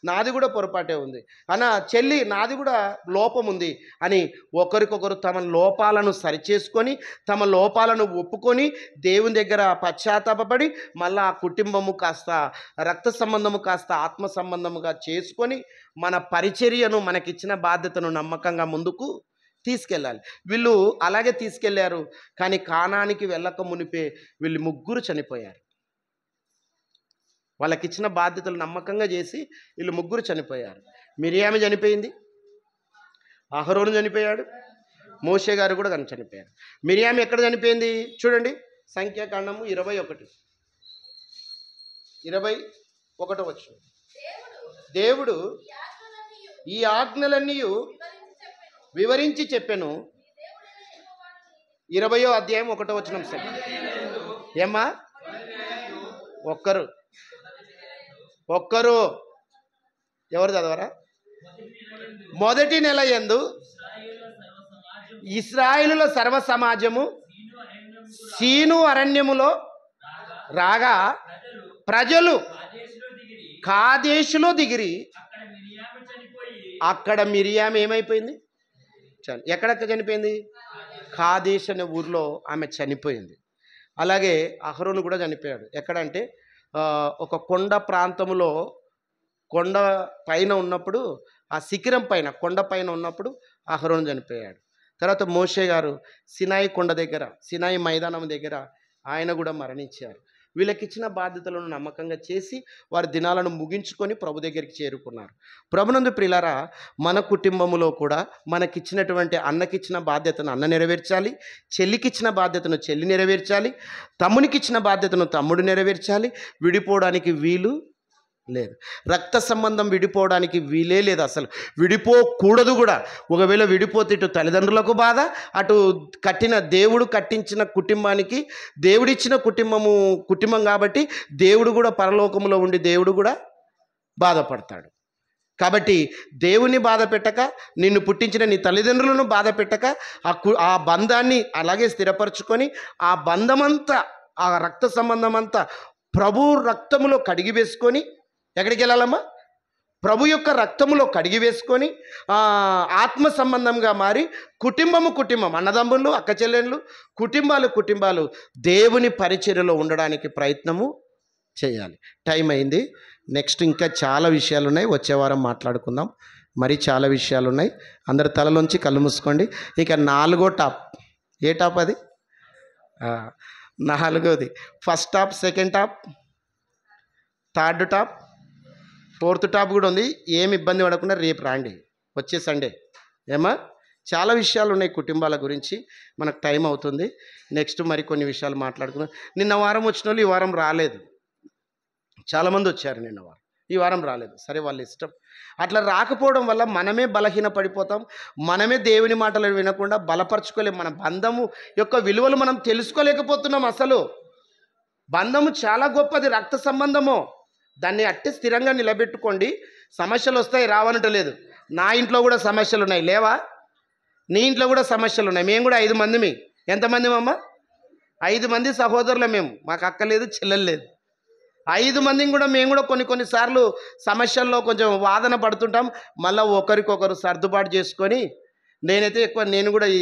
నాది కూడా పొరపాటే ఉంది, అన్న చెల్లి నాది కూడా లోపం ఉంది అని ఒకరికొకరు తమ లోపాలను సరిచేసుకొని, తమ లోపాలను ఒప్పుకొని, దేవుని దగ్గర పశ్చాత్తాపపడి, మళ్ళీ ఆ కుటుంబము కాస్త రక్త సంబంధము కాస్త ఆత్మ సంబంధముగా చేసుకొని, మన పరిచర్యను, మనకిచ్చిన బాధ్యతను నమ్మకంగా ముందుకు తీసుకెళ్ళాలి. వీళ్ళు అలాగే తీసుకెళ్లారు. కానీ కానానికి వెళ్ళక మునిపే వీళ్ళు ముగ్గురు చనిపోయారు. వాళ్ళకిచ్చిన బాధ్యతలు నమ్మకంగా చేసి వీళ్ళు ముగ్గురు చనిపోయారు. మిరియామి చనిపోయింది, అహరోను చనిపోయాడు, మోషే గారు కూడా చనిపోయారు. మిరియామి ఎక్కడ చనిపోయింది చూడండి, సంఖ్యాకాండము 21 వచ్చు. దేవుడు ఈ ఆజ్ఞలన్నీ వివరించి చెప్పెను. 20వ అధ్యాయం 1వ వచనం. ఏమ్మా? ఒక్కరు ఎవరు చదవరా? మొదటి నెల యందు ఇశ్రాయేలుల సర్వ సమాజము సీను అరణ్యములో రాగా ప్రజలు కాదేశులో దిగిరి. అక్కడ మిరియాము ఏమైపోయింది? ఎక్కడ చనిపోయింది? కాదేశ్ అనే ఊర్లో ఆమె చనిపోయింది. అలాగే అహరోను కూడా చనిపోయాడు. ఎక్కడంటే ఒక కొండ ప్రాంతంలో, కొండ పైన ఉన్నప్పుడు, ఆ శిఖరం పైన, కొండ పైన ఉన్నప్పుడు అహరోను చనిపోయాడు. తర్వాత మోషే గారు సినాయి కొండ దగ్గర, సినాయి మైదానం దగ్గర ఆయన కూడా మరణించారు. వీళ్ళకి ఇచ్చిన బాధ్యతలను నమ్మకంగా చేసి వారి దినాలను ముగించుకొని ప్రభు దగ్గరికి చేరుకున్నారు. ప్రభునందు ప్రియులారా, మన కుటుంబంలో కూడా మనకిచ్చినటువంటి అన్నకిచ్చిన బాధ్యతను అన్న నెరవేర్చాలి, చెల్లికిచ్చిన బాధ్యతను చెల్లి నెరవేర్చాలి, తమ్మునికిచ్చిన బాధ్యతను తమ్ముడు నెరవేర్చాలి. విడిపోవడానికి వీలు లేదు. రక్త సంబంధం విడిపోవడానికి వీలే లేదు, అసలు విడిపోకూడదు కూడా. ఒకవేళ విడిపోతే ఇటు తల్లిదండ్రులకు బాధ, అటు దేవుడు కట్టించిన కుటుంబానికి, దేవుడిచ్చిన కుటుంబం కాబట్టి దేవుడు కూడా పరలోకంలో ఉండి దేవుడు కూడా బాధపడతాడు. కాబట్టి దేవుని బాధ పెట్టక, నిన్ను పుట్టించిన నీ తల్లిదండ్రులను బాధ పెట్టక, ఆ బంధాన్ని అలాగే స్థిరపరచుకొని, ఆ బంధమంతా, ఆ రక్త సంబంధం అంతా ప్రభు రక్తములో కడిగి వేసుకొని, ఎక్కడికి వెళ్ళాలమ్మా? ప్రభు యొక్క రక్తములో కడిగి వేసుకొని ఆత్మ సంబంధంగా మారి కుటుంబం అన్నదమ్ములు అక్క చెల్లెళ్ళు కుటుంబాలు దేవుని పరిచర్యలో ఉండడానికి ప్రయత్నము చేయాలి. టైం అయింది. నెక్స్ట్ ఇంకా చాలా విషయాలు ఉన్నాయి, వచ్చే వారం మాట్లాడుకుందాం. మరి చాలా విషయాలు ఉన్నాయి. అందరు తలలోంచి కళ్ళు మూసుకోండి. ఇక 4వ టాప్. ఏ టాప్ అది? 4వది. First top, second top, third top, 4th top కూడా ఉంది. ఏమి ఇబ్బంది పడకుండా రేపు రాండి, వచ్చే సండే. ఏమా? చాలా విషయాలు ఉన్నాయి కుటుంబాల గురించి, మనకు టైం అవుతుంది. నెక్స్ట్ మరి కొన్ని విషయాలు మాట్లాడుకుందాం. నిన్న వారం వచ్చిన వాళ్ళు ఈ వారం రాలేదు. చాలామంది వచ్చారు నిన్న వారం, ఈ వారం రాలేదు. సరే, వాళ్ళ ఇష్టం. అట్లా రాకపోవడం వల్ల మనమే బలహీన పడిపోతాం. మనమే దేవుని మాటలు వినకుండా బలపరచుకోలేం. మన బంధము యొక్క విలువలు మనం తెలుసుకోలేకపోతున్నాం. అసలు బంధము చాలా గొప్పది, రక్త సంబంధము. దాన్ని అట్టే స్థిరంగా నిలబెట్టుకోండి. సమస్యలు వస్తాయి, రావనటలేదు. నా ఇంట్లో కూడా సమస్యలు ఉన్నాయి, లేవా? నీ ఇంట్లో కూడా సమస్యలు ఉన్నాయి. మేము కూడా 5 మందిమి. ఎంతమంది అమ్మ? 5 మంది సహోదరులు మేము. మాకు అక్క లేదు, చెల్లెలు లేదు. 5 మందిని కూడా మేము కూడా కొన్నిసార్లు సమస్యల్లో కొంచెం వాదన పడుతుంటాం. మళ్ళీ ఒకరికొకరు సర్దుబాటు చేసుకొని, నేను కూడా ఈ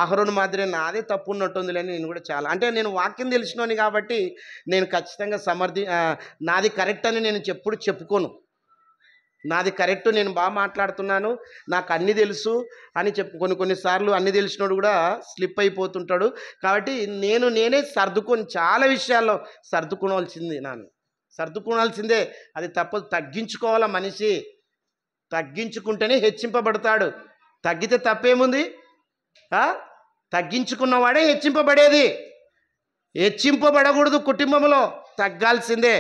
అహరోను మాదిరి నాదే తప్పు ఉన్నట్టుంది లేని నేను కూడా చాలా, అంటే నేను వాక్యం తెలిసినోని కాబట్టి నేను ఖచ్చితంగా నాది కరెక్ట్ అని నేను ఎప్పుడు చెప్పుకోను. నాది కరెక్ట్, నేను బాగా మాట్లాడుతున్నాను, నాకు అన్నీ తెలుసు అని కొన్నిసార్లు అన్నీ తెలిసినోడు కూడా స్లిప్ అయిపోతుంటాడు. కాబట్టి నేనే చాలా విషయాల్లో సర్దుకోవాల్సిందే. అది తప్పదు. తగ్గించుకోవాలా మనిషి. తగ్గించుకుంటేనే హెచ్చింపబడతాడు. తగ్గితే తప్పేముంది? తగ్గించుకున్నవాడే హెచ్చింపబడేది. హెచ్చింపబడకూడదు కుటుంబంలో, తగ్గాల్సిందే.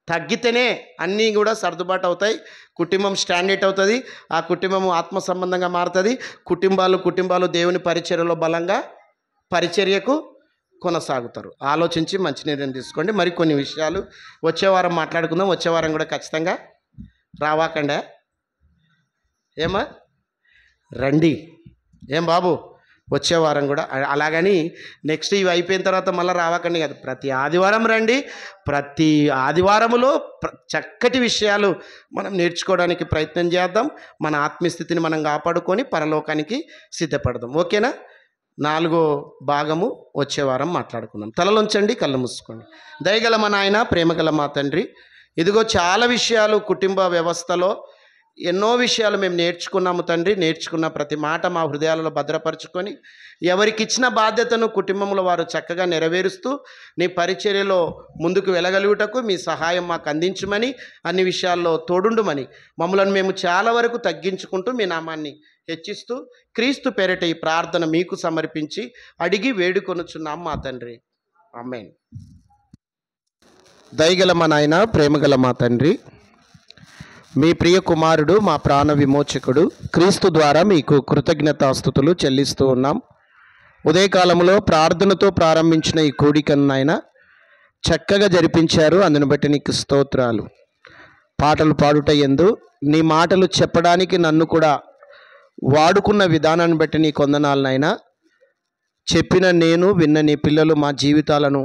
తగ్గితేనే అన్నీ కూడా సర్దుబాటు అవుతాయి. కుటుంబం స్టాండర్డ్ అవుతుంది. ఆ కుటుంబము ఆత్మ సంబంధంగా మారుతుంది. కుటుంబాలు దేవుని పరిచర్యలో బలంగా పరిచర్యకు కొనసాగుతారు. ఆలోచించి మంచి నిర్ణయం తీసుకోండి. మరి కొన్ని విషయాలు వచ్చే వారం మాట్లాడుకుందాం. వచ్చే వారం కూడా ఖచ్చితంగా రావాకండా? ఏమా? రండి. ఏం బాబు? వచ్చే వారం కూడా అలాగని నెక్స్ట్ ఇవి అయిపోయిన తర్వాత మళ్ళీ రావకండి కాదు. ప్రతి ఆదివారం రండి. ప్రతి ఆదివారములో చక్కటి విషయాలు మనం నేర్చుకోవడానికి ప్రయత్నం చేద్దాం. మన ఆత్మీయస్థితిని మనం కాపాడుకొని పరలోకానికి సిద్ధపడదాం. ఓకేనా? 4వ భాగము వచ్చే వారం మాట్లాడుకుందాం. తలలోంచండి, కళ్ళు మూసుకోండి. దయగల మా నాయన, ప్రేమగల మా తండ్రి, ఇదిగో చాలా విషయాలు కుటుంబ వ్యవస్థలో ఎన్నో విషయాలు మేము నేర్చుకున్నాము తండ్రి. నేర్చుకున్న ప్రతి మాట మా హృదయాలలో భద్రపరుచుకొని ఎవరికి ఇచ్చిన బాధ్యతను కుటుంబంలో వారు చక్కగా నెరవేరుస్తూ నీ పరిచర్యలో ముందుకు వెళ్ళగలుగుటకు మీ సహాయం మాకు అందించమని, అన్ని విషయాల్లో తోడుండుమని, మమ్మలను మేము చాలా వరకు తగ్గించుకుంటూ మీ నామాన్ని హెచ్చిస్తూ క్రీస్తు పేరిట ఈ ప్రార్థన మీకు సమర్పించి అడిగి వేడుకొనుచున్నాం మా తండ్రి. ఆమేన్. దయగల మా నాయన, ప్రేమగల మా తండ్రి, మీ ప్రియ కుమారుడు మా ప్రాణ విమోచకుడు క్రీస్తు ద్వారా మీకు కృతజ్ఞతాస్తుతులు చెల్లిస్తూ ఉన్నాం. ఉదయకాలంలో ప్రార్థనతో ప్రారంభించిన ఈ కూడికను నాయన చక్కగా జరిపించారు. అందును బట్టి నీకు స్తోత్రాలు. పాటలు పాడుట యందు నీ మాటలు చెప్పడానికి నన్ను కూడా వాడుకున్న విధానాన్ని బట్టి నీ కొందనాలు నాయన. చెప్పిన నేను, విన్న నీ పిల్లలు మా జీవితాలను,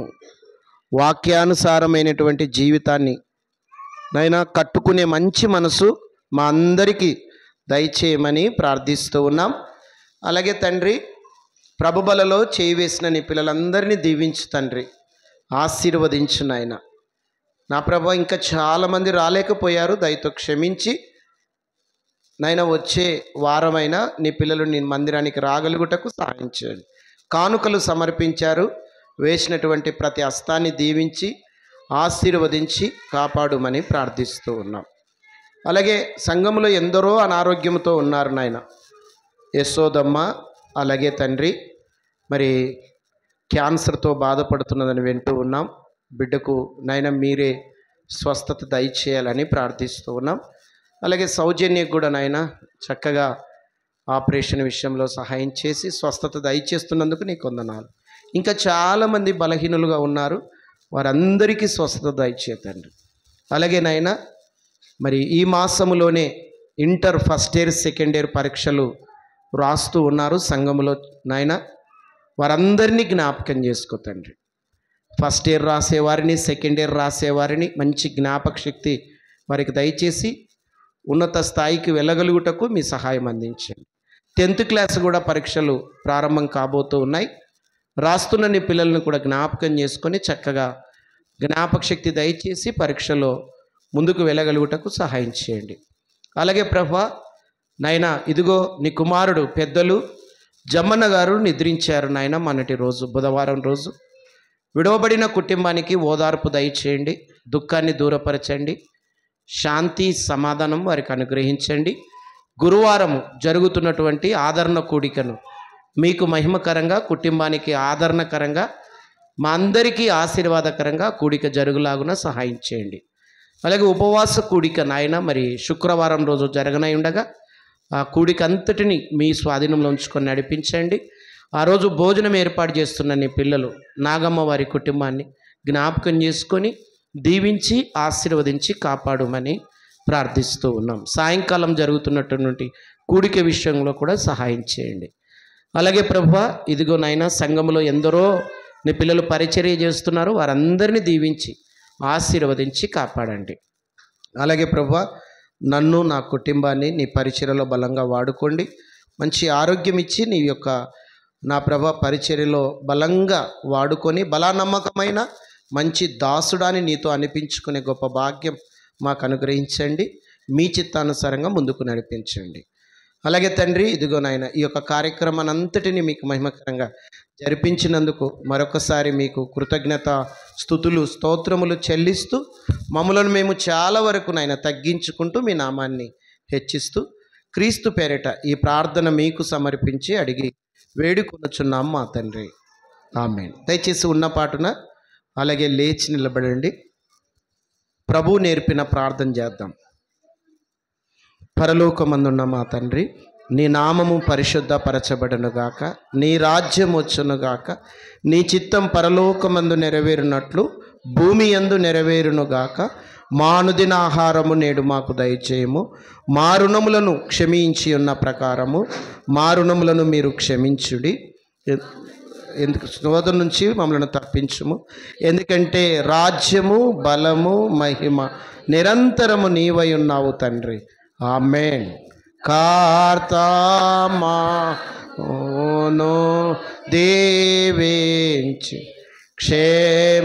వాక్యానుసారమైనటువంటి జీవితాన్ని నైనా కట్టుకునే మంచి మనసు మా అందరికీ దయచేయమని ప్రార్థిస్తూ ఉన్నాం. అలాగే తండ్రి, ప్రభుబలలో చేయి వేసిన నీ పిల్లలందరినీ దీవించు తండ్రి, ఆశీర్వదించు నాయన. నా ప్రభు, ఇంకా చాలామంది రాలేకపోయారు, దయతో క్షమించి నాయన వచ్చే వారమైనా నీ పిల్లలు నీ మందిరానికి రాగలుగుటకు సహాయం చేయండి. కానుకలు సమర్పించారు, వేసినటువంటి ప్రతి హస్తాన్ని దీవించి ఆశీర్వదించి కాపాడుమని ప్రార్థిస్తూ ఉన్నాం. అలాగే సంఘంలో ఎందరో అనారోగ్యంతో ఉన్నారు నాయన. యశోదమ్మ అలాగే తండ్రి మరి క్యాన్సర్తో బాధపడుతున్నదని వింటూ ఉన్నాం. బిడ్డకు నాయన మీరే స్వస్థత దయచేయాలని ప్రార్థిస్తూ ఉన్నాం. అలాగే సౌజన్యకు కూడా నాయన చక్కగా ఆపరేషన్ విషయంలో సహాయం చేసి స్వస్థత దయచేస్తున్నందుకు నీకు వందనాలు. ఇంకా చాలామంది బలహీనులుగా ఉన్నారు, వారందరికీ స్వస్థత దయచేతండి. అలాగే నాయన మరి ఈ మాసములోనే inter first year second year పరీక్షలు రాస్తూ ఉన్నారు సంఘములో నాయన. వారందరినీ జ్ఞాపకం చేసుకో తండ్రి. ఫస్ట్ ఇయర్ రాసేవారిని, సెకండ్ ఇయర్ రాసేవారిని మంచి జ్ఞాపక శక్తి వారికి దయచేసి ఉన్నత స్థాయికి వెళ్ళగలుగుటకు మీ సహాయం అందించండి. 10th క్లాస్ కూడా పరీక్షలు ప్రారంభం కాబోతూ ఉన్నాయి. రాస్తున్న నీ పిల్లలను కూడా జ్ఞాపకం చేసుకొని చక్కగా జ్ఞాపక శక్తి దయచేసి పరీక్షలో ముందుకు వెళ్ళగలుగుటకు సహాయం చేయండి. అలాగే ప్రభువా నాయన, ఇదిగో నీ కుమారుడు పెద్దలు జమ్మన్న గారు నిద్రించారు నాయన. మొన్నటి రోజు బుధవారం రోజు విడవబడిన కుటుంబానికి ఓదార్పు దయచేయండి, దుఃఖాన్ని దూరపరచండి, శాంతి సమాధానం వారికి అనుగ్రహించండి. గురువారం జరుగుతున్నటువంటి ఆదరణ కూడికను మీకు మహిమకరంగా, కుటుంబానికి ఆదరణకరంగా, మా అందరికీ ఆశీర్వాదకరంగా కూడిక జరుగులాగున సహాయం చేయండి. అలాగే ఉపవాస కూడిక నాయన మరి శుక్రవారం రోజు జరగనై ఉండగా ఆ కూడిక అంతటిని మీ స్వాధీనంలో ఉంచుకొని నడిపించండి. ఆ రోజు భోజనం ఏర్పాటు చేస్తున్న నీ పిల్లలు నాగమ్మ వారి కుటుంబాన్ని జ్ఞాపకం చేసుకొని దీవించి ఆశీర్వదించి కాపాడమని ప్రార్థిస్తూ ఉన్నాం. సాయంకాలం జరుగుతున్నటువంటి కూడిక విషయంలో కూడా సహాయం చేయండి. అలాగే ప్రభువా ఇదిగో నాయన, సంఘంలో ఎందరో నీ పిల్లలు పరిచర్య చేస్తున్నారు, వారందరినీ దీవించి ఆశీర్వదించి కాపాడండి. అలాగే ప్రభువా నన్ను, నా కుటుంబాన్ని నీ పరిచర్యలో బలంగా వాడుకోండి. మంచి ఆరోగ్యం ఇచ్చి నీ యొక్క నా ప్రభా పరిచర్యలో బలంగా వాడుకొని బలానమ్మకమైన మంచి దాసుడాన్ని నీతో అనిపించుకునే గొప్ప భాగ్యం మాకు అనుగ్రహించండి. మీ చిత్తానుసారంగా ముందుకు నడిపించండి. అలాగే తండ్రి ఇదిగో నాయన, ఈ యొక్క కార్యక్రమాన్ని అంతటిని మీకు మహిమకరంగా జరిపించినందుకు మరొకసారి మీకు కృతజ్ఞత స్తుతులు స్తోత్రములు చెల్లిస్తూ మమ్మలను మేము చాలా వరకు నాయన తగ్గించుకుంటూ మీ నామాన్ని హెచ్చిస్తూ క్రీస్తు పేరిట ఈ ప్రార్థన మీకు సమర్పించి అడిగి వేడుకొనుచున్నాం మా తండ్రి, ఆమేన్. దయచేసి ఉన్న పాటున అలాగే లేచి నిలబడండి. ప్రభు నేర్పిన ప్రార్థన చేద్దాం. పరలోకమందున్న మా తండ్రి, నీ నామము పరిశుద్ధపరచబడునుగాక, నీ రాజ్యం వచ్చునుగాక, నీ చిత్తం పరలోకమందు నెరవేరునట్లు భూమి యందు నెరవేరునుగాక. మా అనుదిన ఆహారము నేడు మాకు దయచేయము. మా రుణములను క్షమించి ఉన్న ప్రకారము మా రుణములను మీరు క్షమించుడి. ఎందుకు శోధన నుంచి మమ్మల్ని తప్పించుము. ఎందుకంటే రాజ్యము, బలము, మహిమ నిరంతరము నీవై ఉన్నావు తండ్రి, ఆమేన్. కార్తమాను దేవించి క్షేమమేచి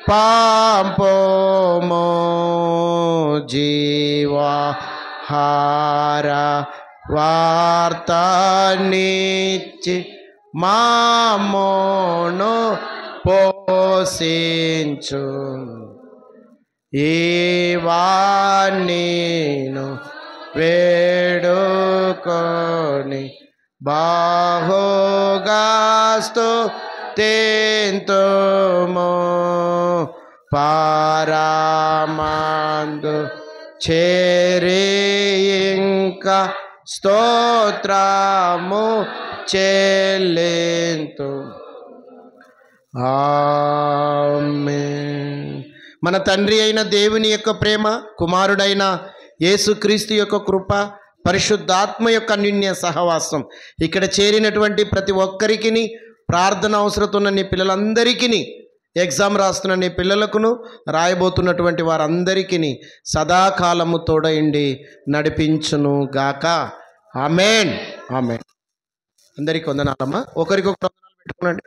పాంపోమో జీవాహార వార్తానిచ్చి మామోను పోషించు. ఈవాణిను వేడుకొని బాహుగాస్తు తెంతుమో పారామందు చేరి ఇంకా స్తోత్రము చెల్లింతు. ఆమేన్. మన తండ్రి అయిన దేవుని యొక్క ప్రేమ, కుమారుడైన యేసుక్రీస్తు యొక్క కృప, పరిశుద్ధాత్మ యొక్క అన్యోన్య సహవాసం ఇక్కడ చేరినటువంటి ప్రతి ఒక్కరికి, ప్రార్థన అవసరం ఉన్న నీ పిల్లలందరికీ, ఎగ్జామ్ రాస్తున్న నీ పిల్లలకును, రాయబోతున్నటువంటి వారందరికీ సదాకాలము తోడైండి నడిపించును గాక. ఆమేన్, ఆమేన్. అందరికీ వందనాలమ్మా. ఒకరికొకరు వందనాలు పెట్టుకునండి.